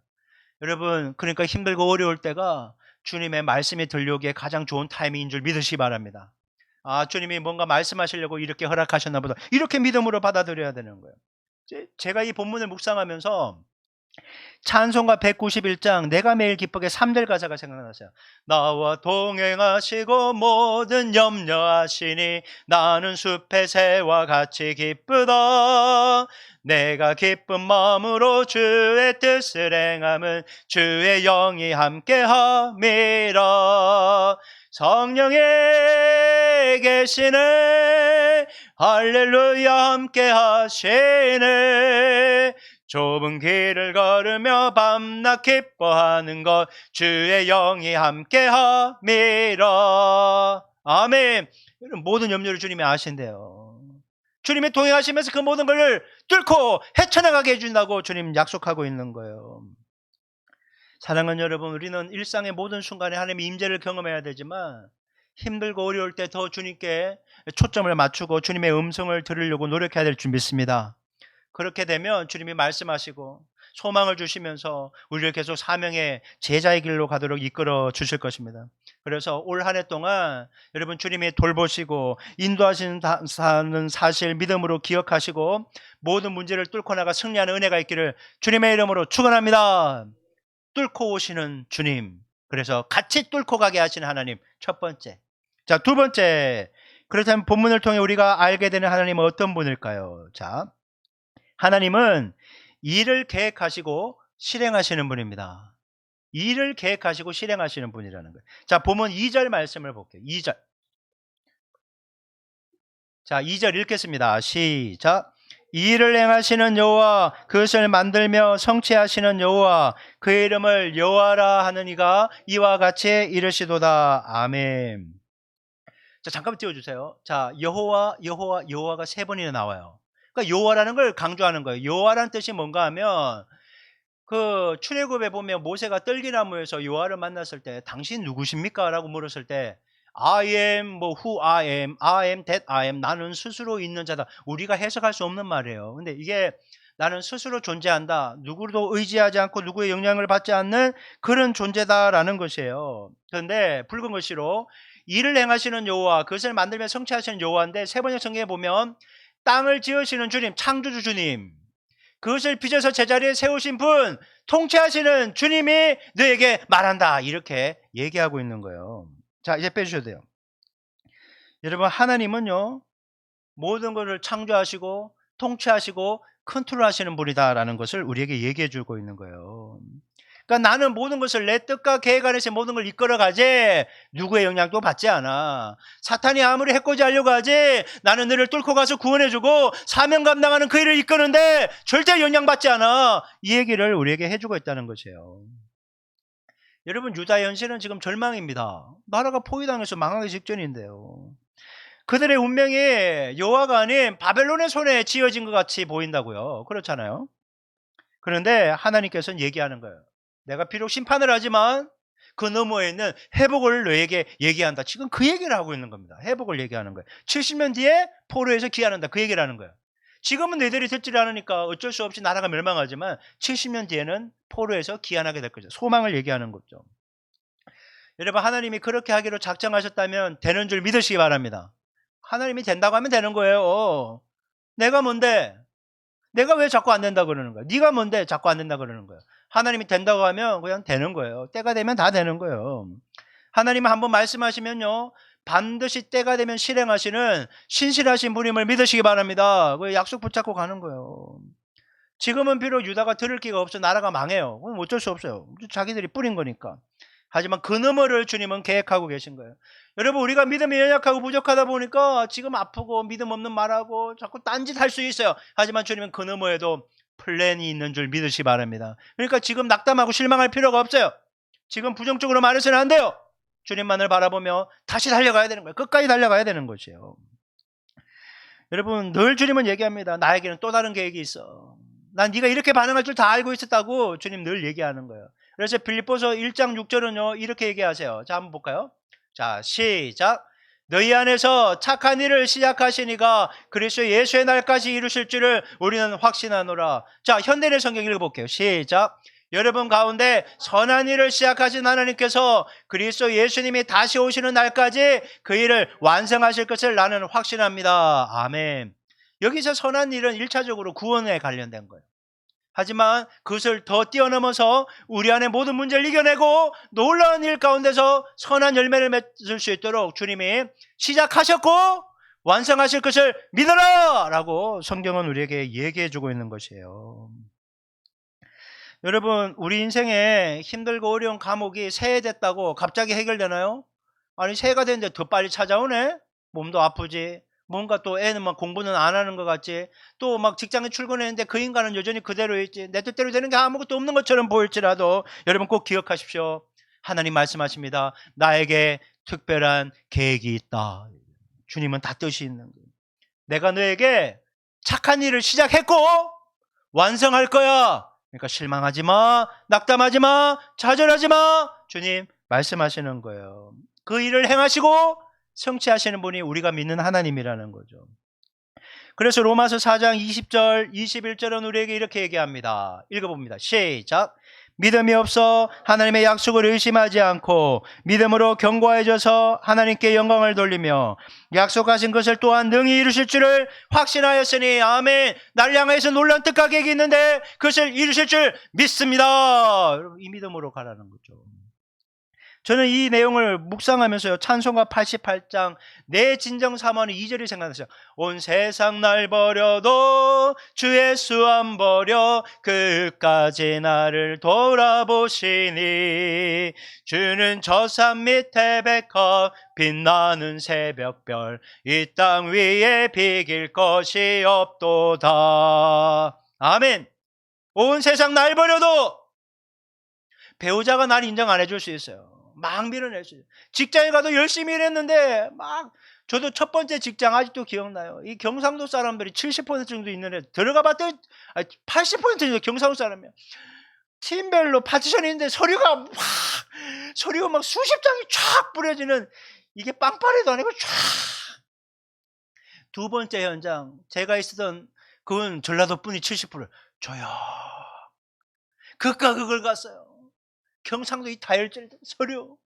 Speaker 1: 여러분, 그러니까 힘들고 어려울 때가 주님의 말씀이 들려오기에 가장 좋은 타이밍인 줄 믿으시기 바랍니다. 아, 주님이 뭔가 말씀하시려고 이렇게 허락하셨나 보다. 이렇게 믿음으로 받아들여야 되는 거예요. 제가 이 본문을 묵상하면서 찬송가 191장 내가 매일 기쁘게 3절 가사가 생각났어요. 나와 동행하시고 모든 염려하시니 나는 숲의 새와 같이 기쁘다. 내가 기쁜 마음으로 주의 뜻을 행함은 주의 영이 함께함이라. 성령에 계시네 할렐루야 함께 하시네. 좁은 길을 걸으며 밤낮 기뻐하는 것 주의 영이 함께함이라. 아멘. 모든 염려를 주님이 아신대요. 주님이 동행하시면서 그 모든 것을 뚫고 헤쳐나가게 해준다고 주님 약속하고 있는 거예요. 사랑하는 여러분, 우리는 일상의 모든 순간에 하나님의 임재를 경험해야 되지만 힘들고 어려울 때 더 주님께 초점을 맞추고 주님의 음성을 들으려고 노력해야 될 줄 믿습니다. 그렇게 되면 주님이 말씀하시고 소망을 주시면서 우리를 계속 사명의 제자의 길로 가도록 이끌어 주실 것입니다. 그래서 올 한 해 동안 여러분 주님이 돌보시고 인도하시는 사실 믿음으로 기억하시고 모든 문제를 뚫고 나가 승리하는 은혜가 있기를 주님의 이름으로 축원합니다. 뚫고 오시는 주님, 그래서 같이 뚫고 가게 하시는 하나님, 첫 번째. 자, 두 번째. 그렇다면 본문을 통해 우리가 알게 되는 하나님은 어떤 분일까요? 자, 하나님은 일을 계획하시고 실행하시는 분입니다. 일을 계획하시고 실행하시는 분이라는 거예요. 자, 본문 2절 말씀을 볼게요. 2절. 자, 2절 읽겠습니다. 시작. 일을 행하시는 여호와, 그것을 만들며 성취하시는 여호와, 그의 이름을 여호와라 하는 이가 이와 같이 이르시도다. 아멘. 자, 잠깐만 띄워주세요. 자, 여호와가 세 번이나 나와요. 그러니까 여호와라는 걸 강조하는 거예요. 여호와라는 뜻이 뭔가 하면 그 출애굽에 보면 모세가 떨기나무에서 여호와를 만났을 때 당신 누구십니까? 라고 물었을 때 I am who I am that I am, 나는 스스로 있는 자다. 우리가 해석할 수 없는 말이에요. 근데 이게 나는 스스로 존재한다. 누구도 의지하지 않고 누구의 영향을 받지 않는 그런 존재다라는 것이에요. 그런데 붉은 글씨로 일을 행하시는 여호와, 그것을 만들며 성취하시는 여호와인데 세 번역 성경에 보면 땅을 지으시는 주님, 창조주 주님, 그것을 빚어서 제자리에 세우신 분, 통치하시는 주님이 너에게 말한다. 이렇게 얘기하고 있는 거예요. 자, 이제 빼주셔도 돼요. 여러분, 하나님은요 모든 것을 창조하시고 통치하시고 컨트롤하시는 분이다라는 것을 우리에게 얘기해 주고 있는 거예요. 그러니까 나는 모든 것을 내 뜻과 계획 안에서 모든 걸 이끌어가지 누구의 영향도 받지 않아. 사탄이 아무리 해코지 하려고 하지 나는 너를 뚫고 가서 구원해주고 사명 감당하는 그 일을 이끄는데 절대 영향받지 않아. 이 얘기를 우리에게 해주고 있다는 것이에요. 여러분, 유다 현실은 지금 절망입니다. 나라가 포위당해서 망하기 직전인데요. 그들의 운명이 여호와가 아닌 바벨론의 손에 쥐어진 것 같이 보인다고요. 그렇잖아요. 그런데 하나님께서는 얘기하는 거예요. 내가 비록 심판을 하지만 그 너머에 있는 회복을 너에게 얘기한다. 지금 그 얘기를 하고 있는 겁니다. 회복을 얘기하는 거예요. 70년 뒤에 포로에서 귀환한다. 그 얘기를 하는 거예요. 지금은 너희들이 듣지 않으니까 어쩔 수 없이 나라가 멸망하지만 70년 뒤에는 포로에서 귀환하게 될 거죠. 소망을 얘기하는 거죠. 여러분, 하나님이 그렇게 하기로 작정하셨다면 되는 줄 믿으시기 바랍니다. 하나님이 된다고 하면 되는 거예요. 내가 뭔데? 내가 왜 자꾸 안 된다 그러는 거야? 네가 뭔데 자꾸 안 된다 그러는 거야? 하나님이 된다고 하면 그냥 되는 거예요. 때가 되면 다 되는 거예요. 하나님은 한번 말씀하시면요 반드시 때가 되면 실행하시는 신실하신 분임을 믿으시기 바랍니다. 그 약속 붙잡고 가는 거예요. 지금은 비록 유다가 들을 기가 없어 나라가 망해요. 그럼 어쩔 수 없어요. 자기들이 뿌린 거니까. 하지만 그 너머를 주님은 계획하고 계신 거예요. 여러분, 우리가 믿음이 연약하고 부족하다 보니까 지금 아프고 믿음 없는 말하고 자꾸 딴짓 할 수 있어요. 하지만 주님은 그 너머에도 플랜이 있는 줄 믿으시기 바랍니다. 그러니까 지금 낙담하고 실망할 필요가 없어요. 지금 부정적으로 말해서는 안 돼요. 주님만을 바라보며 다시 달려가야 되는 거예요. 끝까지 달려가야 되는 것이에요. 여러분, 늘 주님은 얘기합니다. 나에게는 또 다른 계획이 있어. 난 네가 이렇게 반응할 줄 다 알고 있었다고 주님 늘 얘기하는 거예요. 그래서 빌립보서 1장 6절은요 이렇게 얘기하세요. 자, 한번 볼까요? 자, 시작. 너희 안에서 착한 일을 시작하시니가 그리스도 예수의 날까지 이루실 줄을 우리는 확신하노라. 자, 현대의 성경 읽어볼게요. 시작. 여러분 가운데 선한 일을 시작하신 하나님께서 그리스도 예수님이 다시 오시는 날까지 그 일을 완성하실 것을 나는 확신합니다. 아멘. 여기서 선한 일은 1차적으로 구원에 관련된 거예요. 하지만 그것을 더 뛰어넘어서 우리 안에 모든 문제를 이겨내고 놀라운 일 가운데서 선한 열매를 맺을 수 있도록 주님이 시작하셨고 완성하실 것을 믿어라! 라고 성경은 우리에게 얘기해 주고 있는 것이에요. 여러분, 우리 인생에 힘들고 어려운 과목이 새해 됐다고 갑자기 해결되나요? 아니, 새해가 됐는데 더 빨리 찾아오네? 몸도 아프지. 뭔가 또 애는 막 공부는 안 하는 것 같지. 또 막 직장에 출근했는데 그 인간은 여전히 그대로 있지. 내 뜻대로 되는 게 아무것도 없는 것처럼 보일지라도 여러분 꼭 기억하십시오. 하나님 말씀하십니다. 나에게 특별한 계획이 있다. 주님은 다 뜻이 있는 거예요. 내가 너에게 착한 일을 시작했고 완성할 거야. 그러니까 실망하지 마, 낙담하지 마, 좌절하지 마. 주님 말씀하시는 거예요. 그 일을 행하시고 성취하시는 분이 우리가 믿는 하나님이라는 거죠. 그래서 로마서 4장 20절, 21절은 우리에게 이렇게 얘기합니다. 읽어봅니다. 시작. 믿음이 없어 하나님의 약속을 의심하지 않고 믿음으로 견고해져서 하나님께 영광을 돌리며 약속하신 것을 또한 능히 이루실 줄을 확신하였으니 아멘. 나를 향해서 놀라운 뜻과 계획이 있는데 그것을 이루실 줄 믿습니다. 이 믿음으로 가라는 거죠. 저는 이 내용을 묵상하면서요, 찬송가 88장 내 진정 사모하는 2절이 생각났어요. 온 세상 날 버려도 주 예수 안 버려 끝까지 나를 돌아보시니 주는 저 산 밑에 백합 빛나는 새벽별 이 땅 위에 비길 것이 없도다. 아멘. 온 세상 날 버려도 배우자가 날 인정 안 해줄 수 있어요. 막 밀어낼 수 있어요. 직장에 가도 열심히 일했는데 막 저도 첫 번째 직장 아직도 기억나요. 이 경상도 사람들이 70% 정도 있는 애 들어가 봤더니 80% 정도 경상도 사람이야. 팀별로 파티션이 있는데 서류가 막 수십 장이 쫙 뿌려지는 이게 빵빠레도 아니고 쫙. 두 번째 현장 제가 있었던 그건 전라도 분이 70% 저요. 그까 그걸 갔어요. 경상도 이 다혈질 서류.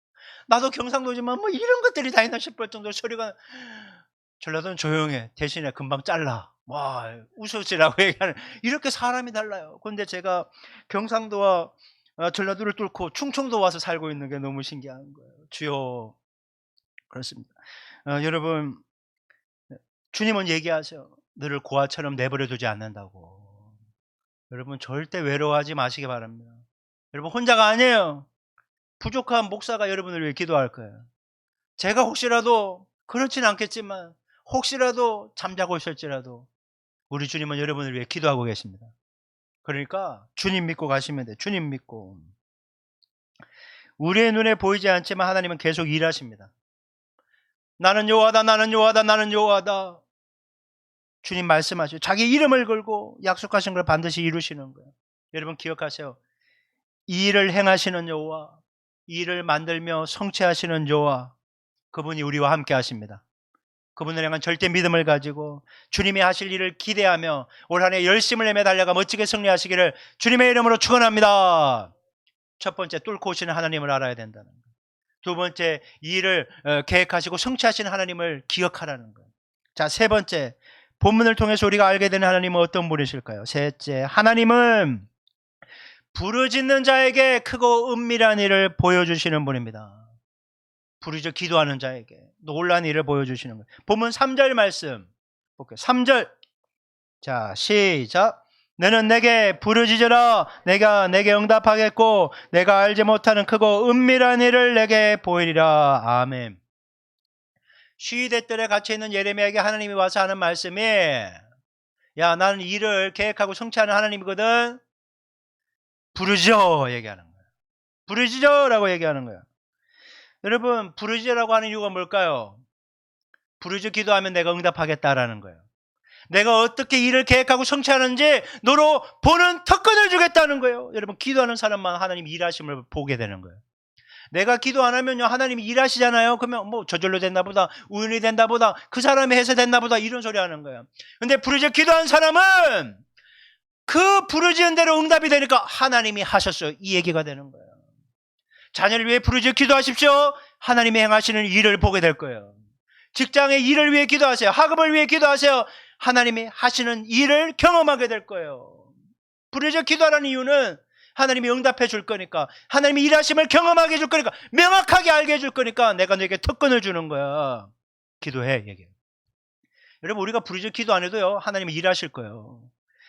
Speaker 1: 나도 경상도지만 뭐 이런 것들이 다 있나 싶을 정도로 서류가. 전라도는 조용해. 대신에 금방 잘라. 와, 웃으시라고 얘기하는. 이렇게 사람이 달라요. 그런데 제가 경상도와 전라도를 뚫고 충청도 와서 살고 있는 게 너무 신기한 거예요. 주여. 그렇습니다. 여러분, 주님은 얘기하세요. 너를 고아처럼 내버려 두지 않는다고. 여러분 절대 외로워하지 마시기 바랍니다. 여러분 혼자가 아니에요. 부족한 목사가 여러분을 위해 기도할 거예요. 제가 혹시라도 그렇진 않겠지만 혹시라도 잠자고 있을지라도 우리 주님은 여러분을 위해 기도하고 계십니다. 그러니까 주님 믿고 가시면 돼요. 주님 믿고. 우리의 눈에 보이지 않지만 하나님은 계속 일하십니다. 나는 여호와다, 나는 여호와다, 나는 여호와다. 주님 말씀하시죠. 자기 이름을 걸고 약속하신 걸 반드시 이루시는 거예요. 여러분 기억하세요. 이 일을 행하시는 여호와, 이 일을 만들며 성취하시는 여호와, 그분이 우리와 함께 하십니다. 그분을 향한 절대 믿음을 가지고 주님이 하실 일을 기대하며 올 한 해 열심을 내며 달려가 멋지게 승리하시기를 주님의 이름으로 축원합니다. 첫 번째, 뚫고 오시는 하나님을 알아야 된다는 거예요. 두 번째, 이 일을 계획하시고 성취하시는 하나님을 기억하라는 거예요. 자, 세 번째, 본문을 통해서 우리가 알게 되는 하나님은 어떤 분이실까요? 셋째, 하나님은 부르짖는 자에게 크고 은밀한 일을 보여주시는 분입니다. 부르짖어 기도하는 자에게 놀라운 일을 보여주시는 거예요. 본문 3절 말씀 볼게요. 3절. 자, 시작. 너는 내게 부르짖으라. 내가 내게 응답하겠고 내가 알지 못하는 크고 은밀한 일을 내게 보이리라. 아멘. 시대들에 갇혀있는 예레미야에게 하나님이 와서 하는 말씀이, 야, 나는 일을 계획하고 성취하는 하나님이거든. 부르짖어 얘기하는 거예요. 부르짖어라고 얘기하는 거예요. 여러분, 부르짖으라고 하는 이유가 뭘까요? 부르짖어 기도하면 내가 응답하겠다라는 거예요. 내가 어떻게 일을 계획하고 성취하는지 너로 보는 특권을 주겠다는 거예요. 여러분, 기도하는 사람만 하나님 일하심을 보게 되는 거예요. 내가 기도 안 하면요, 하나님이 일하시잖아요. 그러면 뭐 저절로 됐나 보다, 우연히 됐나 보다, 그 사람이 해서 됐나 보다, 이런 소리 하는 거예요. 근데 부르짖어 기도하는 사람은 그 부르짖은 대로 응답이 되니까 하나님이 하셨어요. 이 얘기가 되는 거예요. 자녀를 위해 부르짖어 기도하십시오. 하나님이 행하시는 일을 보게 될 거예요. 직장의 일을 위해 기도하세요. 학업을 위해 기도하세요. 하나님이 하시는 일을 경험하게 될 거예요. 부르짖어 기도하라는 이유는 하나님이 응답해 줄 거니까, 하나님이 일하심을 경험하게 해줄 거니까, 명확하게 알게 해줄 거니까 내가 너에게 특권을 주는 거야. 기도해, 얘기해. 여러분, 우리가 부르짖어 기도 안 해도요, 하나님이 일하실 거예요.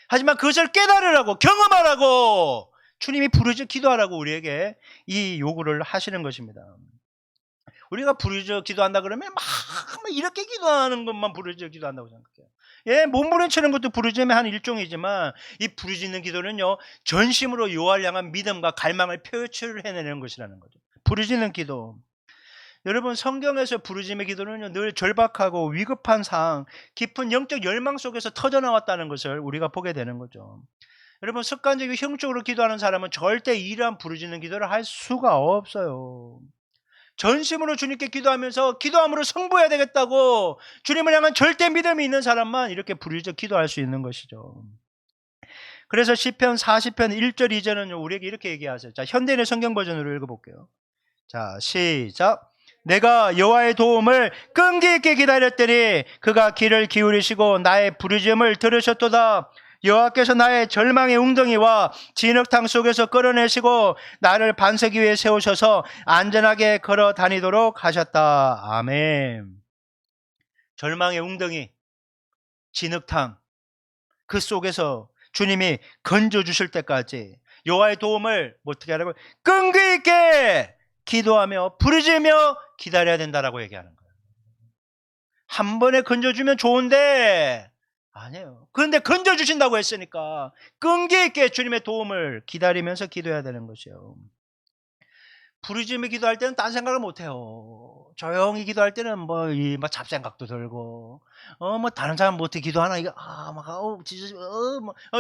Speaker 1: 하지만 그것을 깨달으라고, 경험하라고 주님이 부르짖어 기도하라고 우리에게 이 요구를 하시는 것입니다. 우리가 부르짖어 기도한다 그러면 막 이렇게 기도하는 것만 부르짖어 기도한다고 생각해요. 예, 몸부림치는 것도 부르짖음의 한 일종이지만 이 부르짖는 기도는요, 전심으로 여호와를 향한 믿음과 갈망을 표출해내는 것이라는 거죠. 부르짖는 기도. 여러분, 성경에서 부르짖음의 기도는요, 늘 절박하고 위급한 상황, 깊은 영적 열망 속에서 터져나왔다는 것을 우리가 보게 되는 거죠. 여러분, 습관적이고 형식적으로 기도하는 사람은 절대 이러한 부르짖는 기도를 할 수가 없어요. 전심으로 주님께 기도하면서 기도함으로 승부해야 되겠다고 주님을 향한 절대 믿음이 있는 사람만 이렇게 부르짖어 기도할 수 있는 것이죠. 그래서 시편 40편 1절 2절은 우리에게 이렇게 얘기하세요. 자, 현대인의 성경 버전으로 읽어볼게요. 자, 시작. 내가 여호와의 도움을 끈기 있게 기다렸더니 그가 귀를 기울이시고 나의 부르짖음을 들으셨도다. 여호와께서 나의 절망의 웅덩이와 진흙탕 속에서 끌어내시고 나를 반석 위에 세우셔서 안전하게 걸어 다니도록 하셨다. 아멘. 절망의 웅덩이, 진흙탕, 그 속에서 주님이 건져주실 때까지 여호와의 도움을 어떻게 하라고? 끈기 있게 기도하며 부르짖으며 기다려야 된다라고 얘기하는 거예요. 한 번에 건져주면 좋은데 아니에요. 그런데 건져주신다고 했으니까 끈기 있게 주님의 도움을 기다리면서 기도해야 되는 것이에요. 부르짖으며 기도할 때는 딴 생각을 못해요. 조용히 기도할 때는 뭐 잡생각도 들고, 뭐 다른 사람 못해 기도하나 이거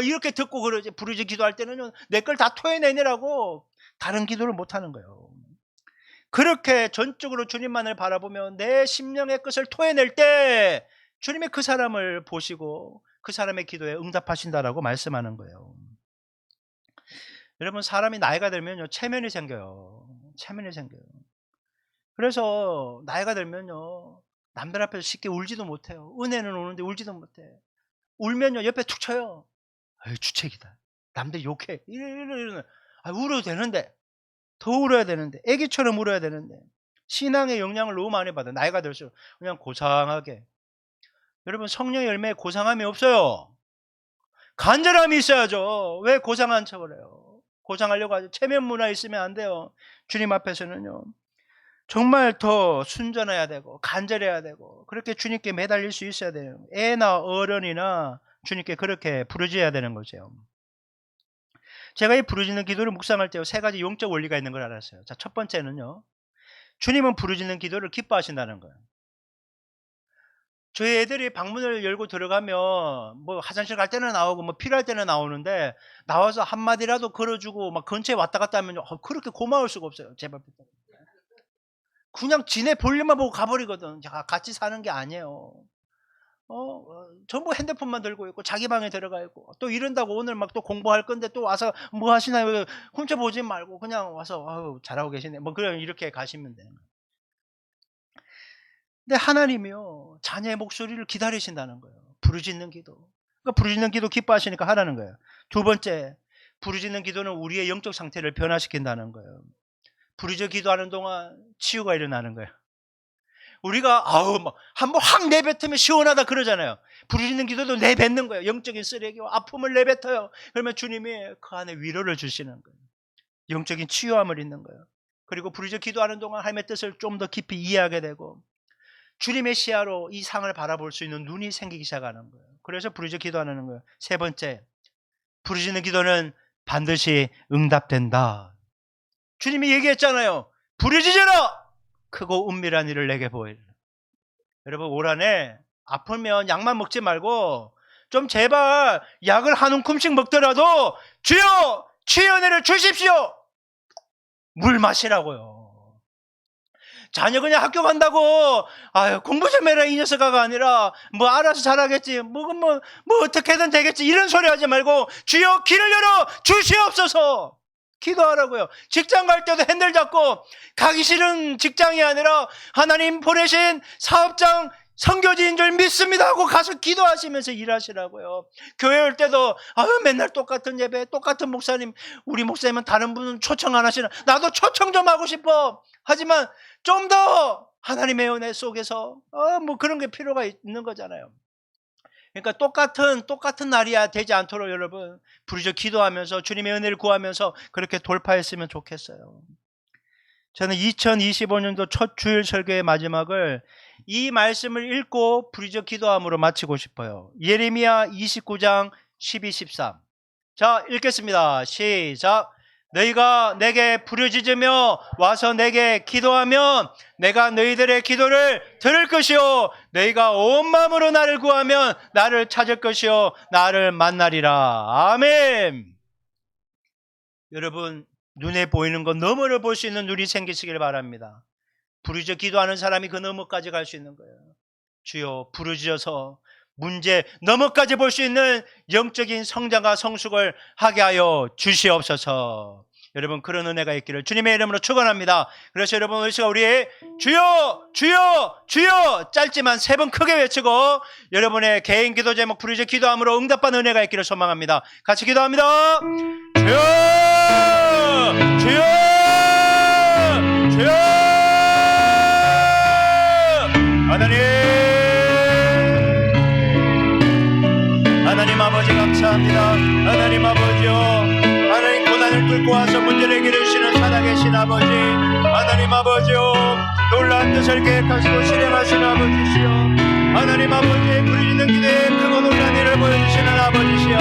Speaker 1: 이렇게 듣고 그러지. 부르짖어 기도할 때는요, 내 걸 다 토해내느라고 다른 기도를 못 하는 거예요. 그렇게 전적으로 주님만을 바라보며 내 심령의 것을 토해낼 때 주님이 그 사람을 보시고 그 사람의 기도에 응답하신다라고 말씀하는 거예요. 여러분, 사람이 나이가 들면요, 체면이 생겨요. 체면이 생겨요. 그래서 나이가 들면요, 남들 앞에서 쉽게 울지도 못해요. 은혜는 오는데 울지도 못해. 울면요, 옆에 툭 쳐요. 아유, 주책이다. 남들 욕해. 이러는. 울어도 되는데, 더 울어야 되는데, 애기처럼 울어야 되는데, 신앙의 영향을 너무 많이 받아. 나이가 들수록 그냥 고상하게. 여러분, 성령의 열매에 고상함이 없어요. 간절함이 있어야죠. 왜 고상한 척을 해요? 고상하려고 하죠. 체면 문화 있으면 안 돼요. 주님 앞에서는요, 정말 더 순전해야 되고 간절해야 되고 그렇게 주님께 매달릴 수 있어야 돼요. 애나 어른이나 주님께 그렇게 부르짖어야 되는 거죠. 제가 이 부르짖는 기도를 묵상할 때 세 가지 영적 원리가 있는 걸 알았어요. 자, 첫 번째는요, 주님은 부르짖는 기도를 기뻐하신다는 거예요. 저희 애들이 방문을 열고 들어가면 뭐 화장실 갈 때는 나오고 뭐 필요할 때는 나오는데, 나와서 한마디라도 걸어주고 막 근처에 왔다 갔다 하면 그렇게 고마울 수가 없어요. 제발. 그냥 지네 볼일만 보고 가버리거든. 같이 사는 게 아니에요. 전부 핸드폰만 들고 있고 자기 방에 들어가 있고, 또 이런다고 오늘 막 또 공부할 건데 또 와서 뭐 하시나요? 훔쳐보지 말고 그냥 와서 잘하고 계시네. 뭐 그냥 이렇게 가시면 돼요. 근데 하나님이요, 자녀의 목소리를 기다리신다는 거예요. 부르짖는 기도. 그러니까 부르짖는 기도 기뻐하시니까 하라는 거예요. 두 번째, 부르짖는 기도는 우리의 영적 상태를 변화시킨다는 거예요. 부르짖어 기도하는 동안 치유가 일어나는 거예요. 우리가 한번 확 내뱉으면 시원하다 그러잖아요. 부르짖는 기도도 내뱉는 거예요. 영적인 쓰레기와 아픔을 내뱉어요. 그러면 주님이 그 안에 위로를 주시는 거예요. 영적인 치유함을 있는 거예요. 그리고 부르짖어 기도하는 동안 하나님의 뜻을 좀 더 깊이 이해하게 되고 주님의 시야로 이 상을 바라볼 수 있는 눈이 생기기 시작하는 거예요. 그래서 부르짖어 기도하는 거예요. 세 번째, 부르짖는 기도는 반드시 응답된다. 주님이 얘기했잖아요. 부르짖어라! 크고 은밀한 일을 내게 보이라. 여러분, 올 한해 아프면 약만 먹지 말고 좀 제발 약을 한 움큼씩 먹더라도 주여 치유의 은혜를 주십시오! 물 마시라고요. 자녀 그냥 학교 간다고 아유 공부 좀 해라 이 녀석아가 아니라 뭐 알아서 잘하겠지 뭐 어떻게든 되겠지 이런 소리 하지 말고 주여 길을 열어 주시옵소서 기도하라고요. 직장 갈 때도 핸들 잡고 가기 싫은 직장이 아니라 하나님 보내신 사업장 선교지인 줄 믿습니다 하고 가서 기도하시면서 일하시라고요. 교회 올 때도 아유 맨날 똑같은 예배 똑같은 목사님 우리 목사님은 다른 분은 초청 안 하시나 나도 초청 좀 하고 싶어. 하지만 좀 더 하나님의 은혜 속에서 뭐 그런 게 필요가 있는 거잖아요. 그러니까 똑같은 날이야 되지 않도록 여러분 부르짖어 기도하면서 주님의 은혜를 구하면서 그렇게 돌파했으면 좋겠어요. 저는 2025년도 첫 주일 설교의 마지막을 이 말씀을 읽고 부르짖어 기도함으로 마치고 싶어요. 예레미야 29장 12, 13. 자, 읽겠습니다. 시작. 너희가 내게 부르짖으며 와서 내게 기도하면 내가 너희들의 기도를 들을 것이요 너희가 온 마음으로 나를 구하면 나를 찾을 것이요 나를 만나리라. 아멘. 여러분 눈에 보이는 것 너머를 볼 수 있는 눈이 생기시길 바랍니다. 부르짖어 기도하는 사람이 그 너머까지 갈 수 있는 거예요. 주여 부르짖어서 문제 너머까지 볼 수 있는 영적인 성장과 성숙을 하게 하여 주시옵소서. 여러분 그런 은혜가 있기를 주님의 이름으로 축원합니다. 그래서 여러분 오늘 시간 우리의 주여 주여 주여 짧지만 3번 크게 외치고 여러분의 개인 기도 제목 부르짖어 기도함으로 응답받는 은혜가 있기를 소망합니다. 같이 기도합니다. 주여 주여 주여 하나님 아버지 감사합니다. 하나님 아버지요 하나님 고난을 뚫고 와서 문제를 해결해주시는 살아계신 아버지 하나님 아버지요 놀라운 뜻을 계획하시고 실행하시는 아버지시여 하나님 아버지의 부르짖는 기도에 크고 놀라운 일을 보여주시는 아버지시여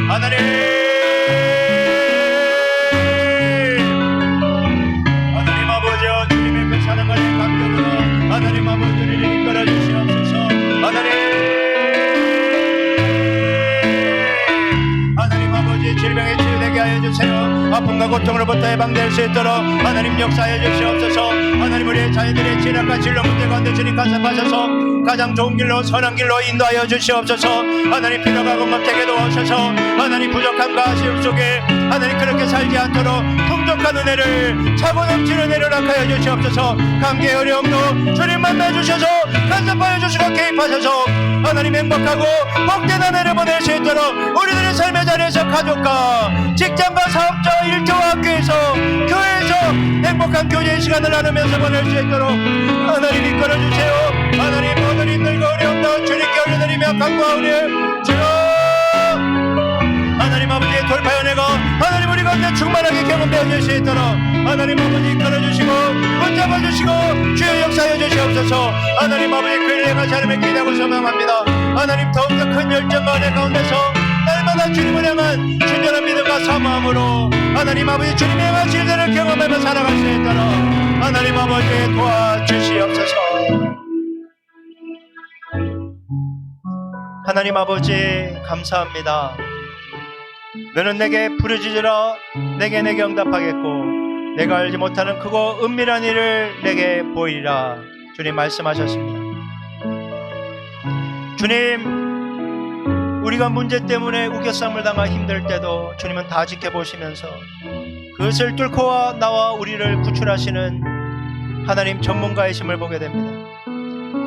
Speaker 1: 하나님 아버지여 주님의 그 사랑과의 감격으로 하나님 아버지를 이끌어 주시옵소서. 하나님 아버지 질병에 치유되게 하여 주세요. 아픔과 고통으로부터 해방될 수 있도록 하나님 역사하여 주시옵소서. 하나님 우리의 자녀들의 진학과 진로 문제 가운데 주님 간섭하셔서 가장 좋은 길로 선한 길로 인도하여 주시옵소서. 하나님 필요가 공급되게 도와주셔서 하나님 부족함과 아쉬움 속에 하나님 그렇게 살지 않도록 풍족한 은혜를 차고 넘치는 은혜를 허락하여 주시옵소서. 관계의 어려움도 주님 만나주셔서 간섭하여 주시고 개입하셔서 하나님 행복하고 복된 한 해를 보낼 수 있도록 우리들의 삶의 자리에서 가족과 직장과 사업자 일터와 학교에서 교회에서 행복한 교제의 시간을 나누면서 보낼 수 있도록 하나님 이끌어주세요. 하나님 모든 힘들고 어려움도 주님께 올려드리며 간구하오니 주여 하나님 아버지의 돌파의 은혜가 하나님 우리 가운데 충만하게 경험되어질 수 있도록 하나님 아버지 이끌어주시고 붙잡아주시고 주여 역사하여 주시옵소서. 하나님 아버지 그 일에 같이 하나님의 기대하고 소망합니다. 하나님 더욱더 큰 열정과 은혜 가운데서 날마다 주님을 향한 순전한 믿음과 사모함으로 하나님 아버지 주님의 향한 진리를 경험하며 살아갈 수 있도록 하나님 아버지 도와주시옵소서. 하나님 아버지 감사합니다. 너는 내게 부르짖으라 내게 응답하겠고 내가 알지 못하는 크고 은밀한 일을 내게 보이리라. 주님 말씀하셨습니다. 주님 우리가 문제 때문에 우겨쌈을 당하 힘들 때도 주님은 다 지켜보시면서 그것을 뚫고 나와 우리를 구출하시는 하나님 전문가이심을 보게 됩니다.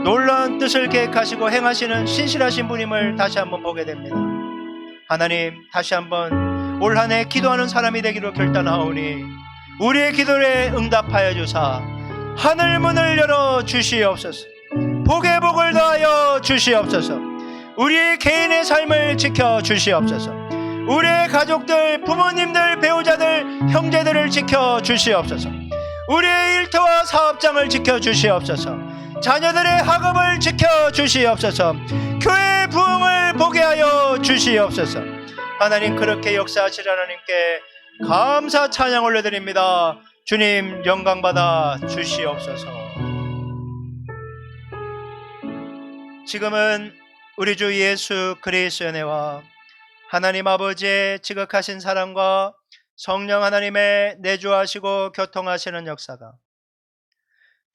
Speaker 1: 놀라운 뜻을 계획하시고 행하시는 신실하신 분임을 다시 한번 보게 됩니다. 하나님 다시 한번 올 한 해 기도하는 사람이 되기로 결단하오니 우리의 기도에 응답하여 주사 하늘 문을 열어 주시옵소서. 복의 복을 더하여 주시옵소서. 우리의 개인의 삶을 지켜 주시옵소서. 우리의 가족들, 부모님들, 배우자들, 형제들을 지켜 주시옵소서. 우리의 일터와 사업장을 지켜 주시옵소서. 자녀들의 학업을 지켜 주시옵소서. 교회의 부흥을 보게 하여 주시옵소서. 하나님 그렇게 역사하실 하나님께 감사 찬양 올려드립니다. 주님 영광 받아 주시옵소서. 지금은 우리 주 예수 그리스도의 은혜와 하나님 아버지의 지극하신 사랑과 성령 하나님의 내주하시고 교통하시는 역사가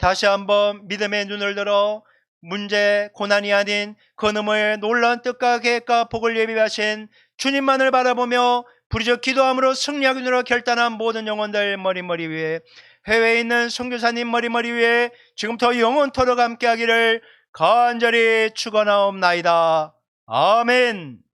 Speaker 1: 다시 한번 믿음의 눈을 들어 문제, 고난이 아닌 그놈의 놀라운 뜻과 계획과 복을 예비하신 주님만을 바라보며 부르짖어 기도함으로 승리하기로 결단한 모든 영혼들 머리머리 위에, 해외에 있는 선교사님 머리머리 위에 지금부터 영원토록 함께하기를 간절히 축원하옵나이다. 아멘.